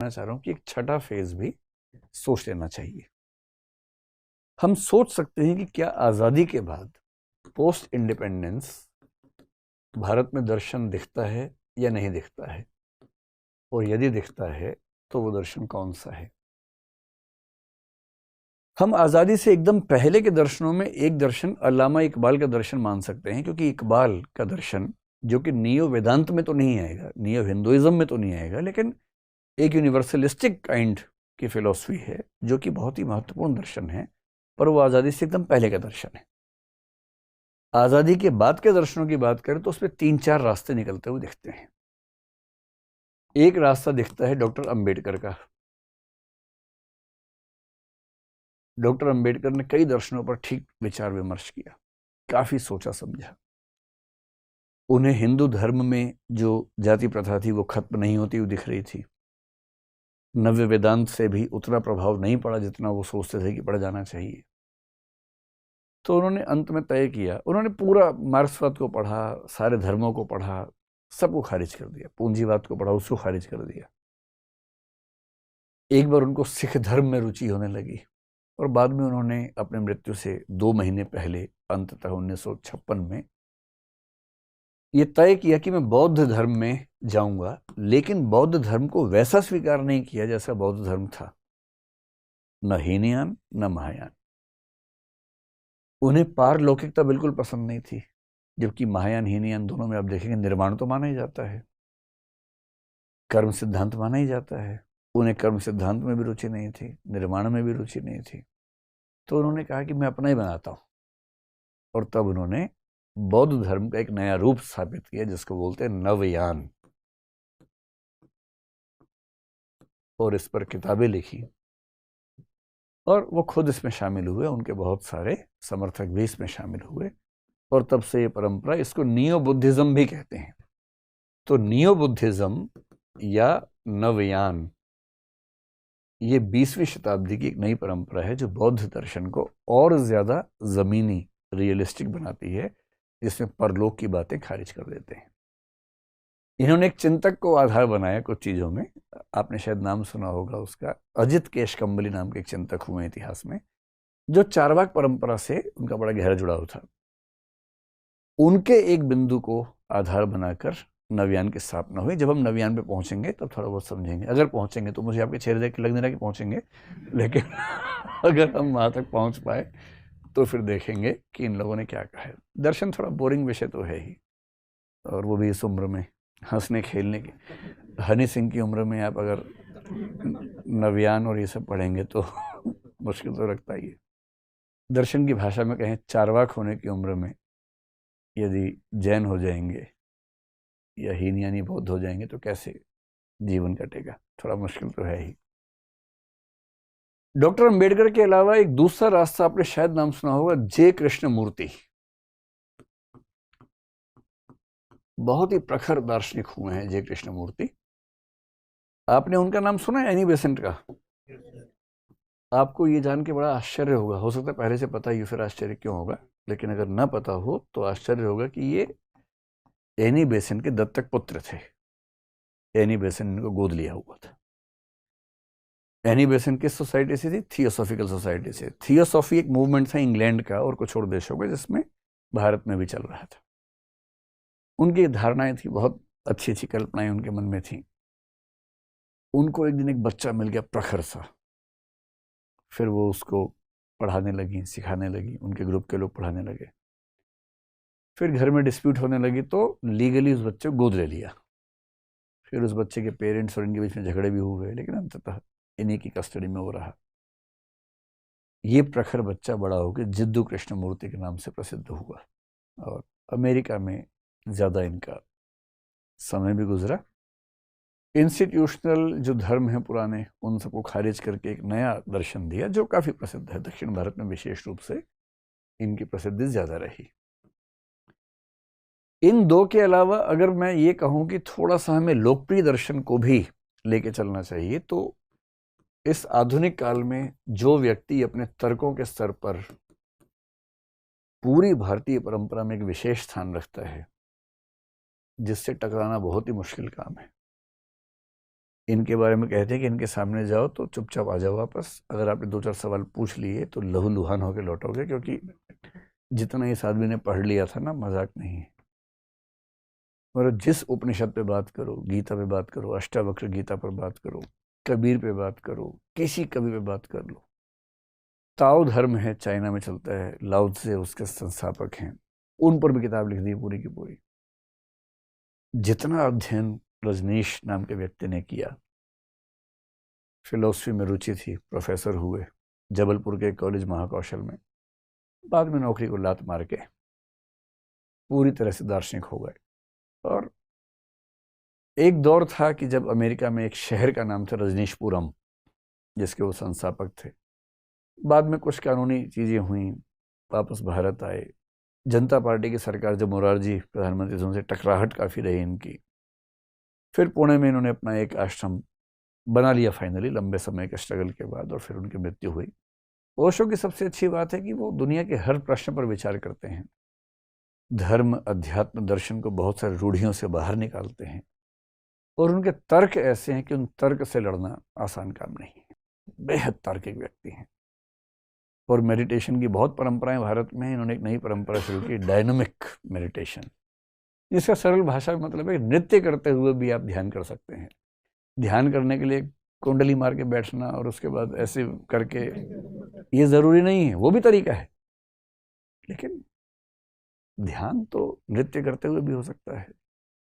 मैं चाह रहा हूं कि एक छठा फेज भी सोच लेना चाहिए। हम सोच सकते हैं कि क्या आजादी के बाद पोस्ट इंडिपेंडेंस भारत में दर्शन दिखता है या नहीं दिखता है, और यदि दिखता है तो वो दर्शन कौन सा है। हम आजादी से एकदम पहले के दर्शनों में एक दर्शन अल्लामा इकबाल का दर्शन मान सकते हैं, क्योंकि इकबाल का दर्शन जो कि नियो वेदांत में तो नहीं आएगा, नियो हिंदुइज्म में तो नहीं आएगा, लेकिन एक यूनिवर्सलिस्टिक काइंड की फिलॉसफी है जो कि बहुत ही महत्वपूर्ण दर्शन है, पर वो आज़ादी से एकदम पहले का दर्शन है। आज़ादी के बाद के दर्शनों की बात करें तो उसमें 3-4 रास्ते निकलते हुए दिखते हैं। एक रास्ता दिखता है डॉक्टर अंबेडकर का। डॉक्टर अंबेडकर ने कई दर्शनों पर ठीक विचार विमर्श किया, काफी सोचा समझा। उन्हें हिंदू धर्म में जो जाति प्रथा थी वो खत्म नहीं होती हुई दिख रही थी। नव्य वेदांत से भी उतना प्रभाव नहीं पड़ा जितना वो सोचते थे कि पड़ जाना चाहिए। तो उन्होंने अंत में तय किया, उन्होंने पूरा मार्क्सवाद को पढ़ा, सारे धर्मों को पढ़ा, सबको खारिज कर दिया। पूंजीवाद को पढ़ा, उसको खारिज कर दिया। एक बार उनको सिख धर्म में रुचि होने लगी और बाद में उन्होंने अपने मृत्यु से 2 महीने पहले अंततः 1956 में ये तय किया कि मैं बौद्ध धर्म में जाऊंगा, लेकिन बौद्ध धर्म को वैसा स्वीकार नहीं किया जैसा बौद्ध धर्म था, न हीनयान न महायान। उन्हें पारलौकिकता बिल्कुल पसंद नहीं थी, जबकि महायान हीनयान दोनों में आप देखेंगे निर्माण तो माना ही जाता है, कर्म सिद्धांत माना ही जाता है। उन्हें कर्म सिद्धांत में भी रुचि नहीं थी, निर्माण में भी रुचि नहीं थी। तो उन्होंने कहा कि मैं अपना ही बनाता हूं, और तब उन्होंने बौद्ध धर्म का एक नया रूप स्थापित किया जिसको बोलते हैं नवयान, और इस पर किताबें लिखी और वो खुद इसमें शामिल हुए, उनके बहुत सारे समर्थक भी इसमें शामिल हुए, और तब से ये परंपरा, इसको नियो बुद्धिज्म भी कहते हैं। तो नियो बुद्धिज्म या नवयान ये 20वीं शताब्दी की एक नई परंपरा है जो बौद्ध दर्शन को और ज्यादा जमीनी रियलिस्टिक बनाती है, जिसमें परलोक की बातें खारिज कर देते हैं। इन्होंने एक चिंतक को आधार बनाया कुछ चीजों में। आपने शायद नाम सुना होगा उसका, अजित केशकंबली नाम के एक चिंतक हुए इतिहास में, जो चारवाक परंपरा से उनका बड़ा गहरा जुड़ाव था। उनके एक बिंदु को आधार बनाकर नवयान की स्थापना हुई। जब हम नवयान पे पहुंचेंगे तब थोड़ा बहुत समझेंगे, अगर पहुंचेंगे तो। मुझे आपके चेहरे देख के लग नहीं रहा कि पहुंचेंगे, लेकिन अगर हम वहां तक पहुंच पाए तो फिर देखेंगे कि इन लोगों ने क्या कहा है। दर्शन थोड़ा बोरिंग विषय तो है ही, और वो भी इस उम्र में हंसने खेलने की। हनी सिंह की उम्र में आप अगर नवयान और ये सब पढ़ेंगे तो मुश्किल तो लगता ही है। दर्शन की भाषा में कहें, चारवाक होने की उम्र में यदि जैन हो जाएंगे या हीनयानी बौद्ध हो जाएंगे तो कैसे जीवन कटेगा, थोड़ा मुश्किल तो है ही। डॉक्टर अंबेडकर के अलावा एक दूसरा रास्ता आपने शायद नाम सुना होगा, जे कृष्णमूर्ति। बहुत ही प्रखर दार्शनिक हुए हैं जे कृष्णमूर्ति। आपने उनका नाम सुना है, एनी बेसेंट का? आपको ये जान के बड़ा आश्चर्य होगा, हो सकता है पहले से पता ही, फिर आश्चर्य क्यों होगा, लेकिन अगर ना पता हो तो आश्चर्य होगा कि ये एनी बेसेंट के दत्तक पुत्र थे। एनी बेसेंट इनको गोद लिया हुआ था। एनी बेसेंट किस सोसाइटी से थी? थियोसॉफिकल सोसाइटी से। थियोसॉफी एक मूवमेंट था इंग्लैंड का और कुछ और देशों का, जिसमें भारत में भी चल रहा था। उनकी धारणाएं थी, बहुत अच्छी अच्छी कल्पनाएं उनके मन में थी। उनको एक दिन एक बच्चा मिल गया प्रखर सा, फिर वो उसको पढ़ाने लगी, सिखाने लगी, उनके ग्रुप के लोग पढ़ाने लगे। फिर घर में डिस्प्यूट होने लगी तो लीगली उस बच्चे को गोद ले लिया। फिर उस बच्चे के पेरेंट्स और इनके बीच में झगड़े भी हुए, लेकिन अंततः इन्हीं की कस्टडी में वो रहा। ये प्रखर बच्चा बड़ा होकर जिद्दू कृष्णमूर्ति के नाम से प्रसिद्ध हुआ, और अमेरिका में ज़्यादा इनका समय भी गुजरा। इंस्टीट्यूशनल जो धर्म है पुराने, उन सबको खारिज करके एक नया दर्शन दिया जो काफ़ी प्रसिद्ध है। दक्षिण भारत में विशेष रूप से इनकी प्रसिद्धि ज़्यादा रही। इन दो के अलावा अगर मैं ये कहूँ कि थोड़ा सा हमें लोकप्रिय दर्शन को भी लेके चलना चाहिए, तो इस आधुनिक काल में जो व्यक्ति अपने तर्कों के स्तर पर पूरी भारतीय परंपरा में एक विशेष स्थान रखता है, जिससे टकराना बहुत ही मुश्किल काम है, इनके बारे में कहते हैं कि इनके सामने जाओ तो चुपचाप आ जाओ वापस। अगर आपने 2-4 सवाल पूछ लिए तो लहूलुहान होकर लौटोगे, क्योंकि जितना इस आदमी ने पढ़ लिया था ना, मजाक नहीं है। और जिस उपनिषद पे बात करो, गीता पे बात करो, अष्टावक्र गीता पर बात करो, कबीर पे बात करो, किसी कवि पे बात कर लो, ताओ धर्म है, चाइना में चलता है, लाओ त्से उसके संस्थापक हैं, उन पर भी किताब लिख दी पूरी की पूरी। जितना अध्ययन रजनीश नाम के व्यक्ति ने किया, फिलोसफी में रुचि थी, प्रोफेसर हुए जबलपुर के कॉलेज महाकौशल में, बाद में नौकरी को लात मार के पूरी तरह से दार्शनिक हो गए। और एक दौर था कि जब अमेरिका में एक शहर का नाम था रजनीशपुरम, जिसके वो संस्थापक थे। बाद में कुछ कानूनी चीज़ें हुई, वापस भारत आए। जनता पार्टी की सरकार जब मोरारजी प्रधानमंत्री थे, उनसे टकराहट काफ़ी रही इनकी। फिर पुणे में इन्होंने अपना एक आश्रम बना लिया फाइनली, लंबे समय के स्ट्रगल के बाद, और फिर उनकी मृत्यु हुई। ओशो की सबसे अच्छी बात है कि वो दुनिया के हर प्रश्न पर विचार करते हैं, धर्म, अध्यात्म, दर्शन को बहुत सारी रूढ़ियों से बाहर निकालते हैं, और उनके तर्क ऐसे हैं कि उन तर्क से लड़ना आसान काम नहीं है। बेहद तार्किक व्यक्ति हैं। और मेडिटेशन की बहुत परंपराएं भारत में हैं। इन्होंने एक नई परंपरा शुरू की, डायनामिक मेडिटेशन, जिसका सरल भाषा में मतलब है नृत्य करते हुए भी आप ध्यान कर सकते हैं। ध्यान करने के लिए कुंडली मार के बैठना और उसके बाद ऐसे करके, ये ज़रूरी नहीं है, वो भी तरीका है, लेकिन ध्यान तो नृत्य करते हुए भी हो सकता है।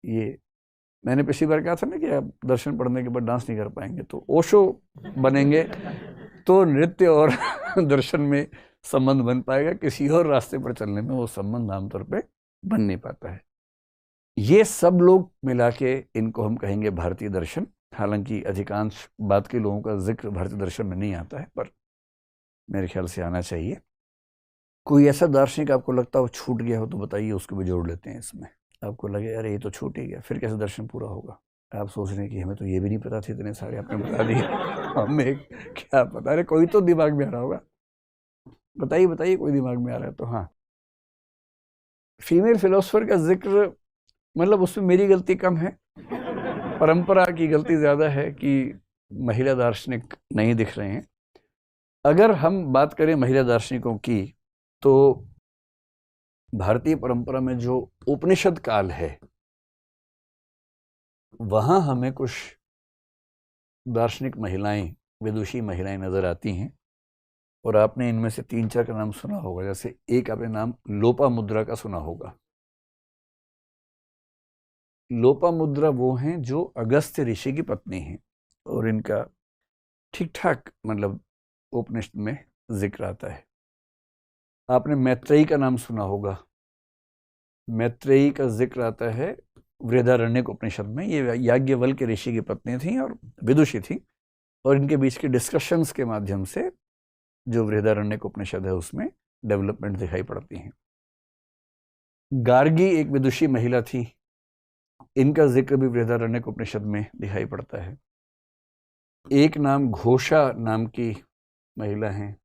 ये मैंने पिछली बार कहा था ना कि आप दर्शन पढ़ने के बाद डांस नहीं कर पाएंगे, तो ओशो बनेंगे तो नृत्य और दर्शन में संबंध बन पाएगा। किसी और रास्ते पर चलने में वो संबंध आमतौर पे बन नहीं पाता है। ये सब लोग मिला के इनको हम कहेंगे भारतीय दर्शन। हालांकि अधिकांश बात के लोगों का जिक्र भारतीय दर्शन में नहीं आता है, पर मेरे ख्याल से आना चाहिए। कोई ऐसा दार्शनिक आपको लगता हो छूट गया हो तो बताइए, उसको भी जोड़ लेते हैं इसमें। आपको लगे अरे ये तो छूट ही गया, फिर कैसे दर्शन पूरा होगा? आप सोच रहे हैं कि हमें तो ये भी नहीं पता थे, इतने सारे आपने बता दिए। हमें क्या पता? अरे कोई तो दिमाग में आ रहा होगा, बताइए बताइए, कोई दिमाग में आ रहा है तो। हाँ, फीमेल फिलोसोफर का जिक्र, मतलब उसमें मेरी गलती कम है, परंपरा की गलती ज़्यादा है कि महिला दार्शनिक नहीं दिख रहे हैं। अगर हम बात करें महिला दार्शनिकों की, तो भारतीय परंपरा में जो उपनिषद काल है, वहाँ हमें कुछ दार्शनिक महिलाएं, विदुषी महिलाएं नजर आती हैं। और आपने इनमें से 3-4 का नाम सुना होगा। जैसे एक आपने नाम लोपामुद्रा का सुना होगा। लोपामुद्रा वो हैं जो अगस्त्य ऋषि की पत्नी हैं, और इनका ठीक ठाक मतलब उपनिषद में जिक्र आता है। आपने मैत्रेयी का नाम सुना होगा। मैत्रेयी का जिक्र आता है बृहदारण्यक उपनिषद में। ये याज्ञवल्क्य ऋषि की पत्नी थी और विदुषी थी, और इनके बीच के डिस्कशंस के माध्यम से जो बृहदारण्यक उपनिषद है उसमें डेवलपमेंट दिखाई पड़ती हैं। गार्गी एक विदुषी महिला थी, इनका जिक्र भी बृहदारण्यक उपनिषद में दिखाई पड़ता है। एक नाम घोषा नाम की महिला हैं,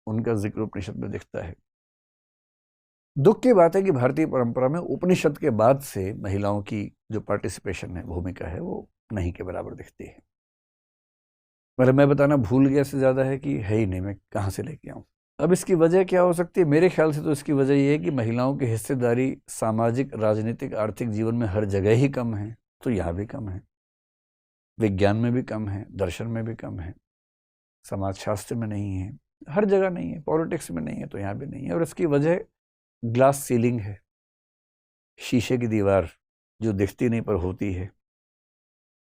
उनका जिक्र उपनिषद में दिखता है। दुख की बात है कि भारतीय परंपरा में उपनिषद के बाद से महिलाओं की जो पार्टिसिपेशन है, भूमिका है, वो नहीं के बराबर दिखती है। मतलब मैं बताना भूल गया से ज़्यादा है कि है ही नहीं, मैं कहाँ से लेके आऊँ। अब इसकी वजह क्या हो सकती है? मेरे ख्याल से तो इसकी वजह ये है कि महिलाओं की हिस्सेदारी सामाजिक, राजनीतिक, आर्थिक जीवन में हर जगह ही कम है। तो यहाँ भी कम है, विज्ञान में भी कम है, दर्शन में भी कम है, समाजशास्त्र में नहीं है, हर जगह नहीं है, पॉलिटिक्स में नहीं है, तो यहाँ भी नहीं है। और इसकी वजह ग्लास सीलिंग है, शीशे की दीवार जो दिखती नहीं पर होती है।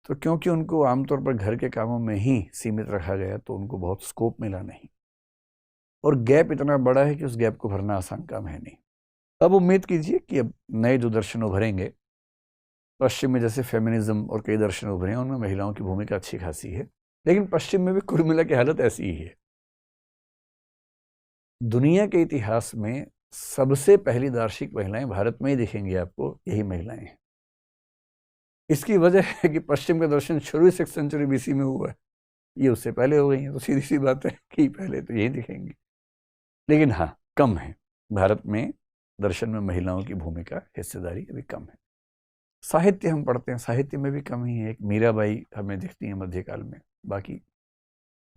तो क्योंकि उनको आमतौर पर घर के कामों में ही सीमित रखा गया, तो उनको बहुत स्कोप मिला नहीं, और गैप इतना बड़ा है कि उस गैप को भरना आसान काम है नहीं। अब उम्मीद कीजिए कि अब नए जो दर्शन उभरेंगे, पश्चिम में जैसे फेमिनिज्म और कई दर्शन उभरे हैं, उनमें महिलाओं की भूमिका अच्छी खासी है, लेकिन पश्चिम में भी कुल मिला की हालत ऐसी ही है। दुनिया के इतिहास में सबसे पहली दार्शनिक महिलाएं भारत में ही दिखेंगी आपको, यही महिलाएं हैं। इसकी वजह है कि पश्चिम का दर्शन शुरू 6th सेंचुरी BC में हुआ है, ये उससे पहले हो गई हैं, तो सीधी सी बात है कि पहले तो यही दिखेंगी। लेकिन हाँ, कम है, भारत में दर्शन में महिलाओं की भूमिका, हिस्सेदारी अभी कम है। साहित्य हम पढ़ते हैं, साहित्य में भी कमी है। एक मीराबाई हमें दिखती है मध्यकाल में, बाकी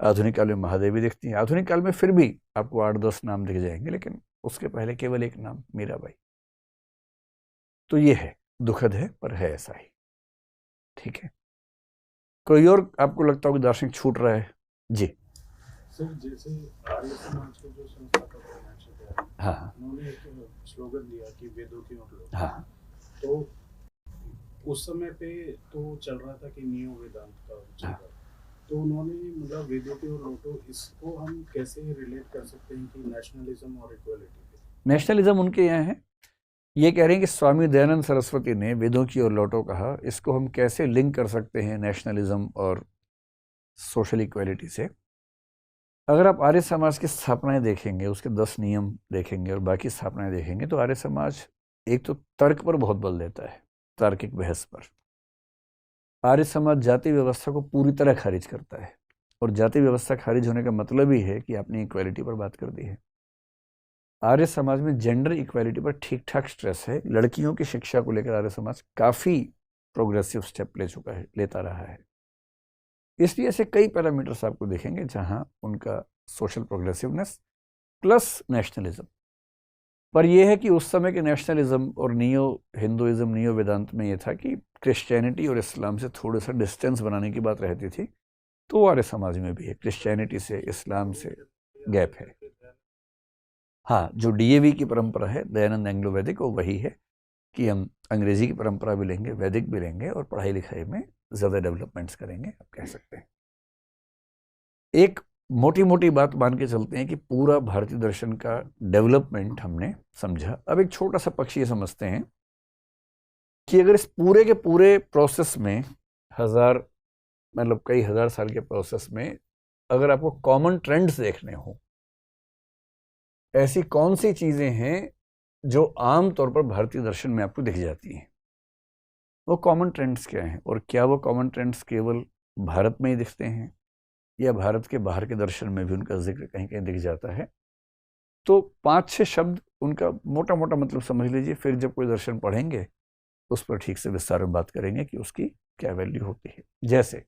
आधुनिक काल में महादेवी दिखती है। आधुनिक काल में फिर भी आपको 8-10 नाम दिख जाएंगे, लेकिन उसके पहले केवल एक नाम, मीराबाई। तो ये है, दुखद है पर है ऐसा ही। ठीक है, कोई और आपको लगता हो कि दार्शनिक छूट रहा है? जी सर, जैसे आर्य समाज के जो संस्थापक हैं, हाँ, उन्होंने एक स्लोगन दिया कि वेदों की ओर लौटो। हाँ, तो उस समय पे तो चल रहा था कि नियो वेदांत का चल रहा था, तो उन्होंने मतलब वेदों की ओर लौटो, इसको हम कैसे रिलेट कर सकते हैं कि नेशनलिज्म और इक्वालिटी पे? नेशनलिज्म उनके यहाँ है। ये कह रहे हैं कि स्वामी दयानंद सरस्वती ने वेदों की ओर लौटो कहा, इसको हम कैसे लिंक कर सकते हैं नेशनलिज्म और सोशल इक्वालिटी से। अगर आप आर्य समाज की स्थापनाएं देखेंगे, उसके 10 नियम देखेंगे और बाकी स्थापनाएं देखेंगे, तो आर्य समाज एक तो तर्क पर बहुत बल देता है, तार्किक बहस पर। आर्य समाज जाति व्यवस्था को पूरी तरह खारिज करता है, और जाति व्यवस्था खारिज होने का मतलब ही है कि आपने इक्वालिटी पर बात कर दी है। आर्य समाज में जेंडर इक्वालिटी पर ठीक ठाक स्ट्रेस है। लड़कियों की शिक्षा को लेकर आर्य समाज काफ़ी प्रोग्रेसिव स्टेप ले चुका है, लेता रहा है। इसलिए ऐसे कई पैरामीटर्स आपको दिखेंगे जहां उनका सोशल प्रोग्रेसिवनेस प्लस नेशनलिज्म। पर यह है कि उस समय के नेशनलिज्म और नियो हिंदुइज्म, नियो वेदांत में यह था कि क्रिश्चियनिटी और इस्लाम से थोड़ा सा डिस्टेंस बनाने की बात रहती थी। तो आर्य समाज में भी है, क्रिश्चियनिटी से, इस्लाम से गैप है। हाँ, जो डीएवी की परंपरा है, दयानंद एंग्लो वैदिक, वो वही है कि हम अंग्रेजी की परंपरा भी लेंगे, वैदिक भी लेंगे, और पढ़ाई लिखाई में ज़्यादा डेवलपमेंट्स करेंगे, आप कह सकते हैं। एक मोटी मोटी बात मान के चलते हैं कि पूरा भारतीय दर्शन का डेवलपमेंट हमने समझा। अब एक छोटा सा पक्ष ये समझते हैं कि अगर इस पूरे के पूरे प्रोसेस में, मतलब कई हजार साल के प्रोसेस में, अगर आपको कॉमन ट्रेंड्स देखने हो, ऐसी कौन सी चीजें हैं जो आम तौर पर भारतीय दर्शन में आपको दिख जाती हैं, वो कॉमन ट्रेंड्स क्या हैं, और क्या वो कॉमन ट्रेंड्स केवल भारत में ही दिखते हैं या भारत के बाहर के दर्शन में भी उनका जिक्र कहीं कहीं दिख जाता है? तो 5-6 शब्द उनका मोटा मोटा मतलब समझ लीजिए, फिर जब कोई दर्शन पढ़ेंगे उस पर ठीक से विस्तार में बात करेंगे कि उसकी क्या वैल्यू होती है। जैसे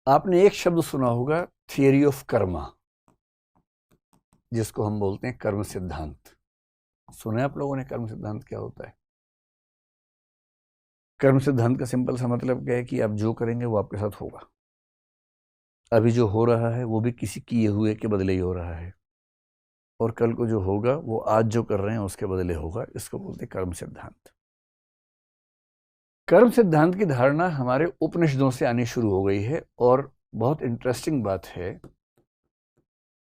आपने एक शब्द सुना होगा, थियरी ऑफ कर्मा, जिसको हम बोलते हैं कर्म सिद्धांत। सुना है आप लोगों ने कर्म सिद्धांत क्या होता है? कर्म सिद्धांत का सिंपल सा मतलब क्या है कि आप जो करेंगे वो आपके साथ होगा। अभी जो हो रहा है वो भी किसी किए हुए के बदले ही हो रहा है, और कल को जो होगा वो आज जो कर रहे हैं उसके बदले होगा। इसको बोलते हैं कर्म सिद्धांत। कर्म सिद्धांत की धारणा हमारे उपनिषदों से आनी शुरू हो गई है, और बहुत इंटरेस्टिंग बात है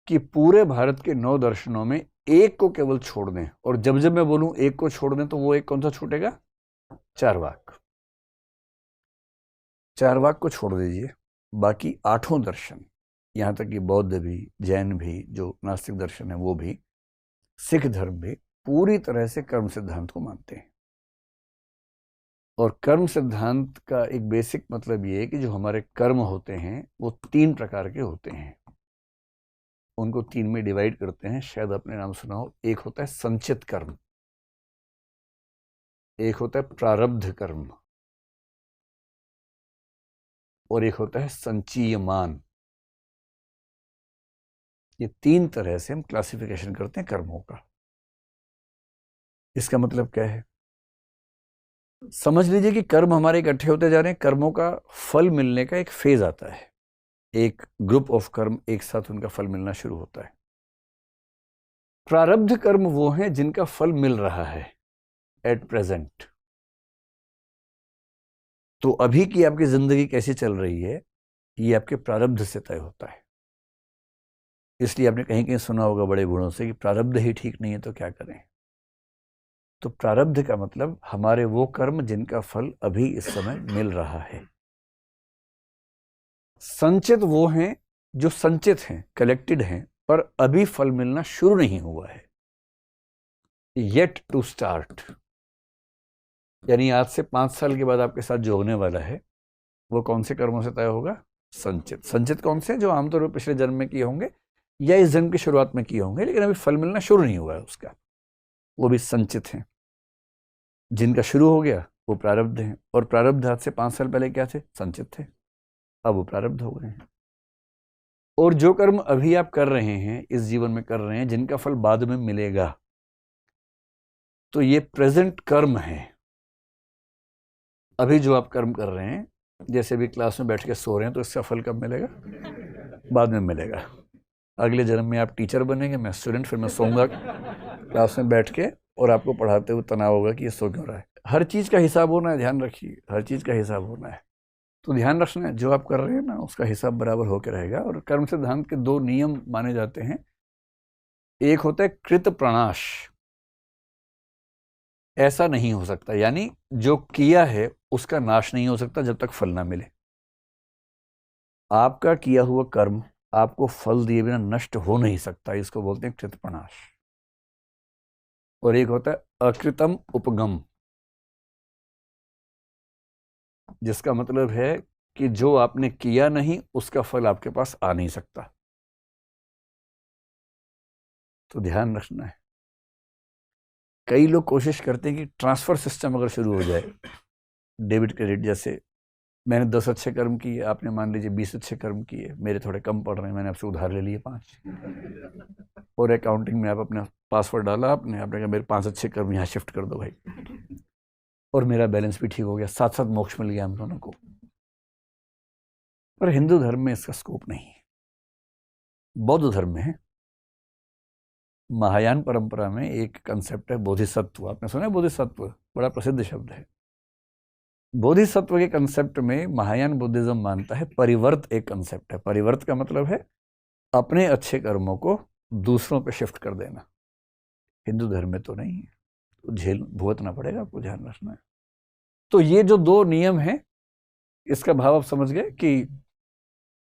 कि पूरे भारत के 9 दर्शनों में एक को केवल छोड़ दें, और जब जब मैं बोलूं एक को छोड़ दें तो वो एक कौन सा छूटेगा? चार्वाक। चार्वाक को छोड़ दीजिए, बाकी 8 दर्शन, यहां तक कि बौद्ध भी, जैन भी, जो नास्तिक दर्शन है वो भी, सिख धर्म भी, पूरी तरह से कर्म सिद्धांत को मानते हैं। और कर्म सिद्धांत का एक बेसिक मतलब ये है कि जो हमारे कर्म होते हैं वो 3 प्रकार के होते हैं। उनको 3 में डिवाइड करते हैं, शायद आपने नाम सुना हो। एक होता है संचित कर्म, एक होता है प्रारब्ध कर्म, और एक होता है संचीयमान। ये 3 तरह से हम क्लासिफिकेशन करते हैं कर्मों का। इसका मतलब क्या है? समझ लीजिए कि कर्म हमारे इकट्ठे होते जा रहे हैं, कर्मों का फल मिलने का एक फेज आता है, एक ग्रुप ऑफ कर्म एक साथ उनका फल मिलना शुरू होता है। प्रारब्ध कर्म वो हैं जिनका फल मिल रहा है एट प्रेजेंट। तो अभी की आपकी जिंदगी कैसी चल रही है, ये आपके प्रारब्ध से तय होता है। इसलिए आपने कहीं कहीं सुना होगा बड़े बूढ़ों से कि प्रारब्ध ही ठीक नहीं है तो क्या करें। तो प्रारब्ध का मतलब हमारे वो कर्म जिनका फल अभी इस समय मिल रहा है। संचित वो हैं जो संचित हैं, कलेक्टेड हैं, पर अभी फल मिलना शुरू नहीं हुआ है, येट टू स्टार्ट। यानी आज से 5 साल के बाद आपके साथ जो होने वाला है वो कौन से कर्मों से तय होगा? संचित। संचित कौन से? जो आमतौर पर पिछले जन्म में किए होंगे या इस जन्म की शुरुआत में किए होंगे, लेकिन अभी फल मिलना शुरू नहीं हुआ है उसका, वो भी संचित हैं। जिनका शुरू हो गया वो प्रारब्ध हैं, और प्रारब्ध आज से 5 साल पहले क्या थे? संचित थे, अब वो प्रारब्ध हो गए हैं। और जो कर्म अभी आप कर रहे हैं, इस जीवन में कर रहे हैं, जिनका फल बाद में मिलेगा, तो ये प्रेजेंट कर्म है। अभी जो आप कर्म कर रहे हैं, जैसे भी क्लास में बैठ के सो रहे हैं, तो इसका फल कब मिलेगा? बाद में मिलेगा। अगले जन्म में आप टीचर बनेंगे, मैं स्टूडेंट, फिर मैं सोऊंगा क्लास में बैठ के और आपको पढ़ाते हुए तनाव होगा कि ये सो क्यों रहा है। हर चीज़ का हिसाब होना है, ध्यान रखिए, हर चीज़ का हिसाब होना है। तो ध्यान रखना है, जो आप कर रहे हैं ना, उसका हिसाब बराबर होकर रहेगा। और कर्म सिद्धांत के 2 नियम माने जाते हैं। एक होता है कृत प्रणाश, ऐसा नहीं हो सकता, यानी जो किया है उसका नाश नहीं हो सकता जब तक फल ना मिले। आपका किया हुआ कर्म आपको फल दिए बिना नष्ट हो नहीं सकता, इसको बोलते हैं कृत प्रणाश। और एक होता है अकृतम उपगम, जिसका मतलब है कि जो आपने किया नहीं उसका फल आपके पास आ नहीं सकता। तो ध्यान रखना है। कई लोग कोशिश करते हैं कि ट्रांसफर सिस्टम अगर शुरू हो जाए, डेबिट क्रेडिट जैसे, मैंने 10 अच्छे कर्म किए, आपने मान लीजिए 20 अच्छे कर्म किए, मेरे थोड़े कम पड़ रहे हैं, मैंने आपसे उधार ले लिए 5, और अकाउंटिंग में आप अपना पासवर्ड डाला, आपने कहा मेरे 5 अच्छे कर्म यहाँ शिफ्ट कर दो भाई, और मेरा बैलेंस भी ठीक हो गया, साथ साथ मोक्ष मिल गया हम दोनों को। पर हिंदू धर्म में इसका स्कोप नहीं है। बौद्ध धर्म में है, महायान परंपरा में एक कंसेप्ट है बोधिसत्व। आपने सुना है बोधिसत्व? बड़ा प्रसिद्ध शब्द है। बोधिसत्व के कंसेप्ट में महायान बुद्धिज्म मानता है परिवर्त एक कंसेप्ट है। परिवर्त का मतलब है अपने अच्छे कर्मों को दूसरों पे शिफ्ट कर देना। हिंदू धर्म में तो नहीं है, तो झेल भुगतना पड़ेगा, आपको ध्यान रखना है। तो ये जो 2 नियम हैं, इसका भाव आप समझ गए कि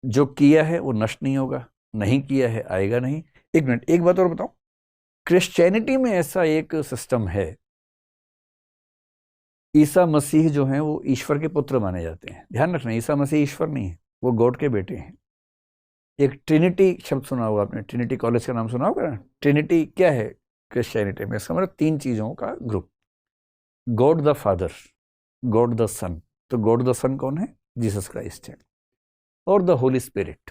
जो किया है वो नष्ट नहीं होगा, नहीं किया है आएगा नहीं। एक मिनट, एक बात और बताऊं, क्रिश्चियनिटी में ऐसा एक सिस्टम है, ईसा मसीह जो हैं वो ईश्वर के पुत्र माने जाते हैं। ध्यान रखना, ईसा मसीह ईश्वर नहीं है, वो गॉड के बेटे हैं। एक ट्रिनिटी शब्द सुना होगा आपने, ट्रिनिटी कॉलेज का नाम सुना होगा ना। ट्रिनिटी क्या है क्रिश्चियनिटी में? इसका मतलब 3 चीजों का group, God the Father, God the Son. तो गॉड द सन कौन है? जीसस क्राइस्ट है, और द होली स्पिरिट।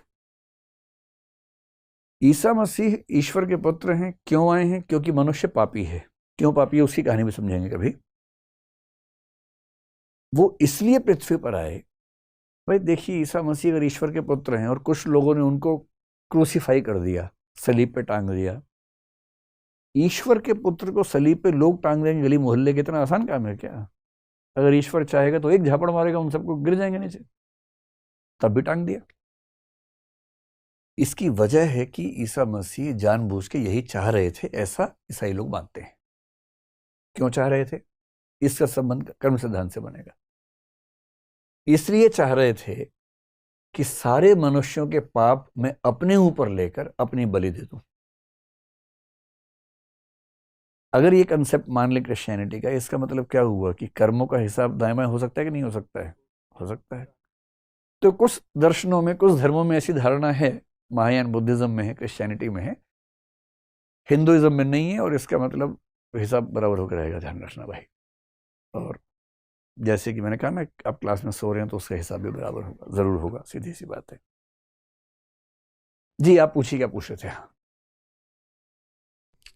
ईसा मसीह ईश्वर के पुत्र हैं। क्यों आए हैं? क्योंकि मनुष्य पापी है। क्यों पापी है उसकी कहानी भी समझेंगे कभी। वो इसलिए पृथ्वी पर आए, भाई देखिए, ईसा मसीह अगर ईश्वर के पुत्र हैं और कुछ लोगों ने उनको क्रूसीफाई कर दिया, सलीब पे टांग दिया। ईश्वर के पुत्र को सलीब पे लोग टांग देंगे गली मोहल्ले के, इतना आसान काम है क्या? अगर ईश्वर चाहेगा तो एक झापड़ मारेगा, उन सबको गिर जाएंगे नीचे, तब भी टांग दिया। इसकी वजह है कि ईसा मसीह जानबूझ के यही चाह रहे थे, ऐसा ईसाई लोग मानते हैं। क्यों चाह रहे थे? इसका संबंध कर्म सिद्धांत से बनेगा। इसलिए चाह रहे थे कि सारे मनुष्यों के पाप मैं अपने ऊपर लेकर अपनी बलि दे दूं। अगर ये कंसेप्ट मान ले क्रिश्चियनिटी का, इसका मतलब क्या हुआ कि कर्मों का हिसाब दाएं बाएं हो सकता है कि नहीं हो सकता है? हो सकता है। तो कुछ दर्शनों में, कुछ धर्मों में ऐसी धारणा है, महायान बुद्धिज्म में है, क्रिश्चियनिटी में है, हिंदुइज्म में नहीं है, और इसका मतलब हिसाब बराबर होकर रहेगा। ध्यान रखना भाई। और जैसे कि मैंने कहा ना, आप क्लास में सो रहे हैं तो उसका हिसाब भी बराबर होगा, जरूर होगा, सीधी सी बात है। जी आप पूछिए, क्या पूछ रहे थे?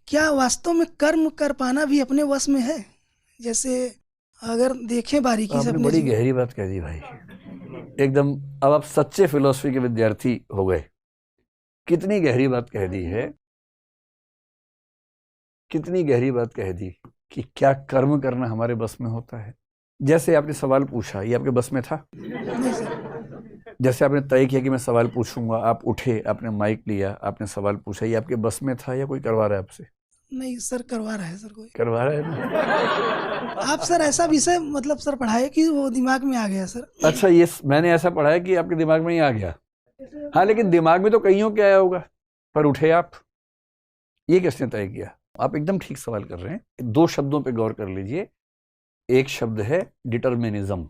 क्या वास्तव में कर्म कर पाना भी अपने वश में है? जैसे अगर देखें बारीकी से आपने अपने बड़ी जीवन, गहरी बात कह दी भाई, एकदम। अब आप सच्चे फिलोसफी के विद्यार्थी हो गए। कितनी गहरी बात कह दी है, कितनी गहरी बात कह दी कि क्या कर्म करना हमारे बस में होता है। जैसे आपने सवाल पूछा, ये आपके बस में था? नहीं सर, जैसे आपने तय किया कि मैं सवाल पूछूंगा, आप उठे, आपने माइक लिया, आपने सवाल पूछा, ये आपके बस में था या कोई करवा रहा है आपसे? नहीं सर, करवा रहा है सर कोई। करवा रहा है ना? आप सर ऐसा विषय मतलब सर पढ़ाए कि वो दिमाग में आ गया सर। अच्छा, ये मैंने ऐसा पढ़ा है कि आपके दिमाग में ही आ गया। हाँ, लेकिन दिमाग में तो कईयों के आया होगा, पर उठे आप, ये किसने तय किया? आप एकदम ठीक सवाल कर रहे हैं। 2 शब्दों पे गौर कर लीजिए। एक शब्द है डिटर्मिनिज्म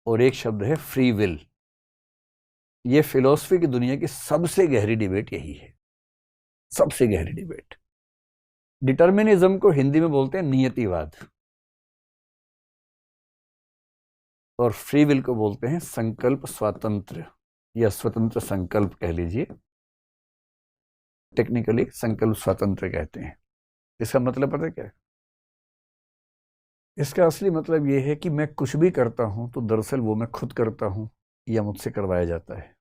और एक शब्द है फ्री विल। ये फिलॉसफी की दुनिया की सबसे गहरी डिबेट यही है, सबसे गहरी डिबेट। डिटर्मिनिज्म को हिंदी में बोलते हैं नियतिवाद, और फ्री विल को बोलते हैं संकल्प स्वातंत्र या स्वतंत्र संकल्प कह लीजिए, टेक्निकली संकल्प स्वातंत्र कहते हैं। इसका मतलब पता है क्या है? इसका असली मतलब यह है कि मैं कुछ भी करता हूं तो दरअसल वो मैं खुद करता हूं या मुझसे करवाया जाता है।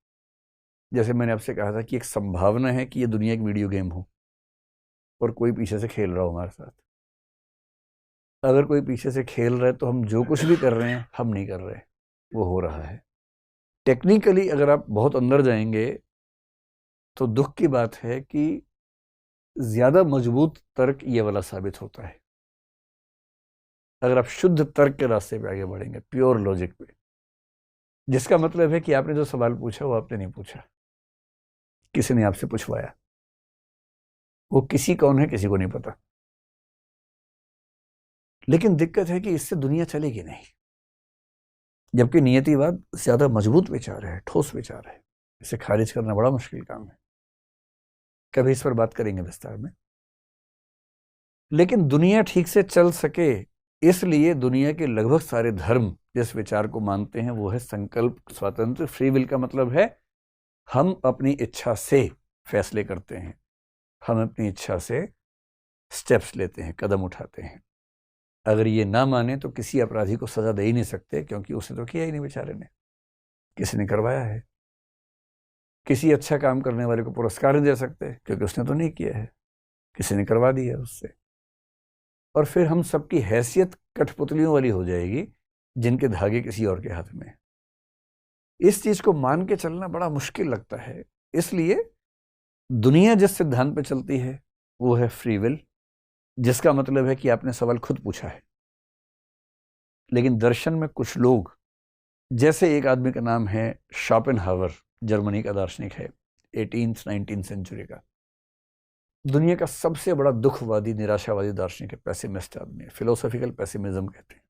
जैसे मैंने आपसे कहा था कि एक संभावना है कि ये दुनिया एक वीडियो गेम हो और कोई पीछे से खेल रहा हो हमारे साथ। अगर कोई पीछे से खेल रहा है तो हम जो कुछ भी कर रहे हैं हम नहीं कर रहे, वो हो रहा है। टेक्निकली अगर आप बहुत अंदर जाएंगे तो दुख की बात है कि ज्यादा मजबूत तर्क ये वाला साबित होता है। अगर आप शुद्ध तर्क के रास्ते पे आगे बढ़ेंगे, प्योर लॉजिक पे, जिसका मतलब है कि आपने जो सवाल पूछा वो आपने नहीं पूछा, किसी ने आपसे पूछवाया। वो किसी कौन है किसी को नहीं पता। लेकिन दिक्कत है कि इससे दुनिया चलेगी नहीं, जबकि नियतिवाद ज्यादा मजबूत विचार है, ठोस विचार है। इसे खारिज करना बड़ा मुश्किल काम है। कभी इस पर बात करेंगे विस्तार में। लेकिन दुनिया ठीक से चल सके इसलिए दुनिया के लगभग सारे धर्म जिस विचार को मानते हैं वो है संकल्प स्वातंत्र। फ्री विल का मतलब है हम अपनी इच्छा से फैसले करते हैं, हम अपनी इच्छा से स्टेप्स लेते हैं, कदम उठाते हैं। अगर ये ना माने तो किसी अपराधी को सजा दे ही नहीं सकते, क्योंकि उसने तो किया ही नहीं, बेचारे ने, किसी ने करवाया है। किसी अच्छा काम करने वाले को पुरस्कार नहीं दे सकते, क्योंकि उसने तो नहीं किया है, किसी ने करवा दिया उससे। और फिर हम सबकी हैसियत कठपुतलियों वाली हो जाएगी जिनके धागे किसी और के हाथ में। इस चीज को मान के चलना बड़ा मुश्किल लगता है। इसलिए दुनिया जिस सिद्धांत पे चलती है वो है फ्री विल, जिसका मतलब है कि आपने सवाल खुद पूछा है। लेकिन दर्शन में कुछ लोग, जैसे एक आदमी का नाम है शोपेनहावर, जर्मनी का दार्शनिक है, 18th-19th सेंचुरी का, दुनिया का सबसे बड़ा दुखवादी निराशावादी दार्शनिक है, पेसिमिस्ट आदमी है, फिलोसॉफिकल पेसिमिज्म कहते हैं।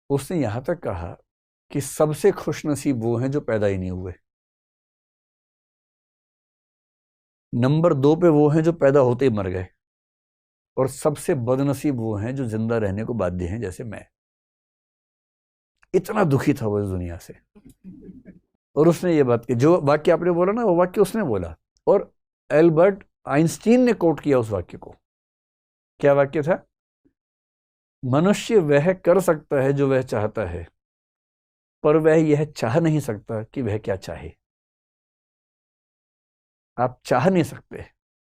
उसने यहां तक कहा कि सबसे खुशनसीब वो हैं जो पैदा ही नहीं हुए, नंबर 2 पे वो हैं जो पैदा होते ही मर गए, और सबसे बदनसीब वो हैं जो जिंदा रहने को बाध्य हैं, जैसे मैं। इतना दुखी था वो इस दुनिया से। और उसने ये बात की, जो वाक्य आपने बोला ना, वो वाक्य उसने बोला, और एल्बर्ट आइंस्टीन ने कोट किया उस वाक्य को। क्या वाक्य था? मनुष्य वह कर सकता है जो वह चाहता है, पर वह यह चाह नहीं सकता कि वह क्या चाहे। आप चाह नहीं सकते,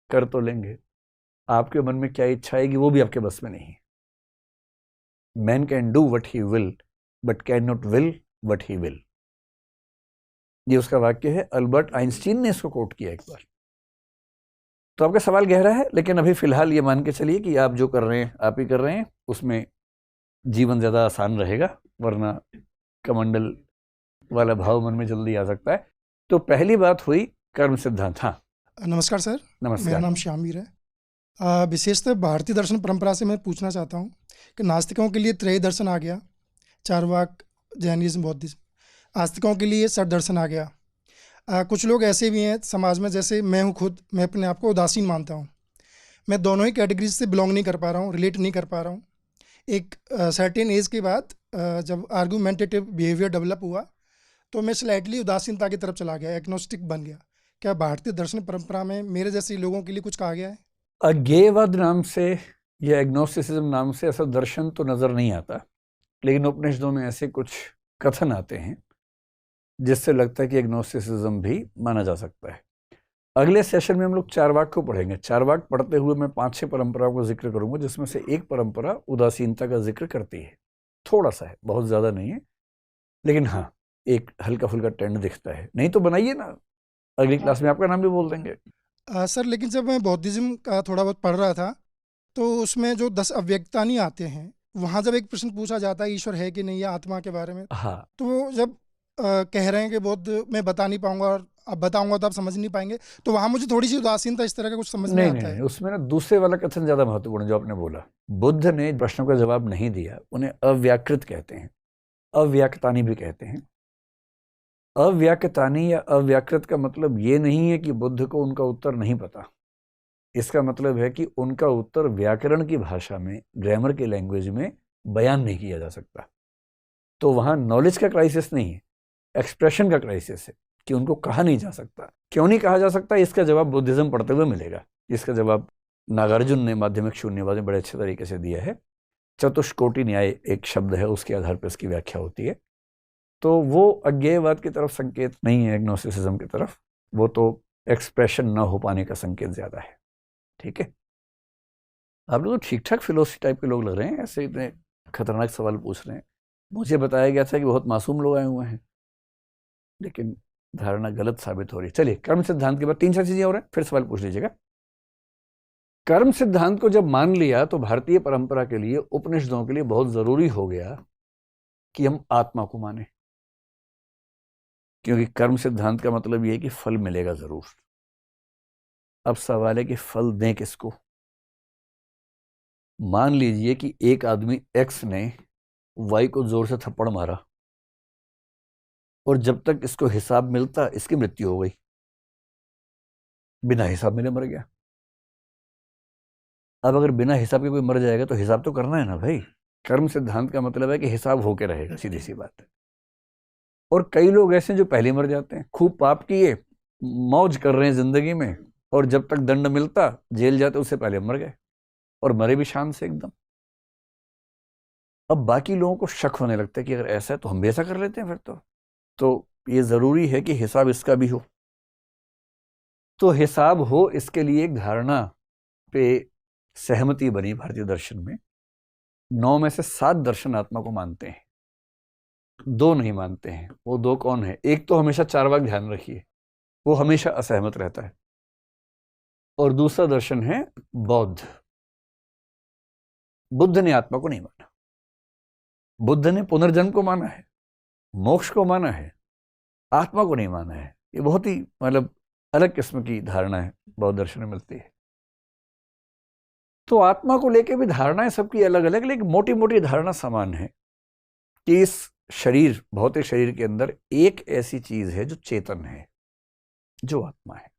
कर तो लेंगे। आपके मन में क्या इच्छा आएगी वो भी आपके बस में नहीं। Man can do what he will but can not will what he will. ये उसका वाक्य है। अल्बर्ट आइंस्टीन ने इसको कोट किया एक बार। तो आपका सवाल गहरा है, लेकिन अभी फिलहाल ये मान के चलिए कि आप जो कर रहे हैं आप ही कर रहे हैं, उसमें जीवन ज़्यादा आसान रहेगा, वरना कमंडल वाला भाव मन में जल्दी आ सकता है। तो पहली बात हुई कर्म सिद्धांत। हाँ, नमस्कार सर, नमस्कार। मेरा नाम श्यामवीर है। विशेषतः भारतीय दर्शन परंपरा से मैं पूछना चाहता हूँ कि नास्तिकों के लिए त्रय दर्शन आ गया, चारवाक, जैनिज्म, बौद्धिज्म। आस्तिकों के लिए षट दर्शन आ गया। कुछ लोग ऐसे भी हैं समाज में, जैसे मैं हूँ खुद, मैं अपने आप को उदासीन मानता हूँ। मैं दोनों ही कैटेगरीज से बिलोंग नहीं कर पा रहा हूँ, रिलेट नहीं कर पा रहा हूँ। एक सर्टेन एज के बाद जब आर्गूमेंटेटिव बिहेवियर डेवलप हुआ तो मैं स्लाइटली उदासीनता की तरफ चला गया, एग्नोस्टिक बन गया। क्या भारतीय दर्शन परंपरा में मेरे जैसे लोगों के लिए कुछ कहा गया है? अज्ञेयवाद नाम से या एग्नोस्टिसिज्म नाम से ऐसा दर्शन तो नजर नहीं आता, लेकिन उपनिषदों में ऐसे कुछ कथन आते हैं जिससे लगता है कि एग्नोस्टिसिज्म भी माना जा सकता है। अगले सेशन में हम लोग चारवाक को पढ़ेंगे। चारवाक पढ़ते हुए मैं 5-6 परंपराओं का जिक्र करूंगा, जिसमें से एक परंपरा उदासीनता का जिक्र करती है। थोड़ा सा है, बहुत ज्यादा नहीं है, लेकिन हाँ एक हल्का फुल्का ट्रेंड दिखता है। नहीं तो बनाइए ना, अगली क्लास में आपका नाम भी बोल देंगे। सर, लेकिन जब मैं बौद्धिज्म का थोड़ा बहुत पढ़ रहा था तो उसमें जो 10 अव्यक्ता नहीं आते हैं, वहाँ जब एक प्रश्न पूछा जाता है ईश्वर है कि नहीं, या आत्मा के बारे में, हाँ, तो वो जब कह रहे हैं कि बौद्ध मैं बता नहीं पाऊंगा और अब बताऊंगा तो आप समझ नहीं पाएंगे, तो वहाँ मुझे थोड़ी सी उदासीनता इस तरह का कुछ समझ में आता है। उसमें ना दूसरे वाला कथन ज्यादा महत्वपूर्ण जो आपने बोला। बुद्ध ने प्रश्नों का जवाब नहीं दिया, उन्हें अव्याकृत कहते हैं, अव्याक्तानी भी कहते हैं। अव्याक्तानी या अव्याकृत का मतलब ये नहीं है कि बुद्ध को उनका उत्तर नहीं पता। इसका मतलब है कि उनका उत्तर व्याकरण की भाषा में, ग्रामर की लैंग्वेज में बयान नहीं किया जा सकता। तो वहां नॉलेज का क्राइसिस नहीं है, एक्सप्रेशन का क्राइसिस है कि उनको कहा नहीं जा सकता। क्यों नहीं कहा जा सकता, इसका जवाब बुद्धिज्म पढ़ते हुए मिलेगा। इसका जवाब नागार्जुन ने माध्यमिक शून्यवाद में बड़े अच्छे तरीके से दिया है। चतुष्कोटि न्याय एक शब्द है, उसके आधार पर इसकी व्याख्या होती है। तो वो अज्ञेयवाद की तरफ संकेत नहीं है, एग्नोस्टिसिज्म की तरफ, वो तो एक्सप्रेशन ना हो पाने का संकेत ज्यादा है। ठीक है, आप लोग तो ठीक ठाक फिलोसफी टाइप के लोग लग रहे हैं, ऐसे इतने खतरनाक सवाल पूछ रहे हैं। मुझे बताया गया था कि बहुत मासूम लोग आए हुए हैं, लेकिन धारणा गलत साबित हो रही है। चलिए, कर्म सिद्धांत के बाद 3-4 चीजें और हैं, फिर सवाल पूछ लीजिएगा। कर्म सिद्धांत को जब मान लिया तो भारतीय परंपरा के लिए, उपनिषदों के लिए बहुत जरूरी हो गया कि हम आत्मा को माने, क्योंकि कर्म सिद्धांत का मतलब यह है कि फल मिलेगा जरूर। अब सवाल है कि फल दें किसको। मान लीजिए कि एक आदमी एक्स ने वाई को जोर से थप्पड़ मारा और जब तक इसको हिसाब मिलता इसकी मृत्यु हो गई, बिना हिसाब मिले मर गया। अब अगर बिना हिसाब के कोई मर जाएगा तो हिसाब तो करना है ना भाई। कर्म सिद्धांत का मतलब है कि हिसाब होके रहेगा, सीधी सी बात है। और कई लोग ऐसे हैं जो पहले मर जाते हैं, खूब पाप किए, मौज कर रहे हैं जिंदगी में, और जब तक दंड मिलता, जेल जाते, उससे पहले मर गए, और मरे भी शान से एकदम। अब बाकी लोगों को शक होने लगता है कि अगर ऐसा है तो हम भी ऐसा कर लेते हैं फिर तो ये जरूरी है कि हिसाब इसका भी हो। तो हिसाब हो, इसके लिए एक धारणा पे सहमति बनी भारतीय दर्शन में। 9 में से 7 दर्शन आत्मा को मानते हैं, 2 नहीं मानते हैं। वो 2 कौन है? एक तो हमेशा चार्वाक, ध्यान रखिए, वो हमेशा असहमत रहता है, और दूसरा दर्शन है बौद्ध। बुद्ध ने आत्मा को नहीं माना। बुद्ध ने पुनर्जन्म को माना है, मोक्ष को माना है, आत्मा को नहीं माना है। ये बहुत ही मतलब अलग किस्म की धारणा है, बौद्ध दर्शन में मिलती है। तो आत्मा को लेके भी धारणाएं सबकी अलग अलग, लेकिन मोटी मोटी धारणा समान है कि इस शरीर, भौतिक शरीर के अंदर एक ऐसी चीज है जो चेतन है, जो आत्मा है।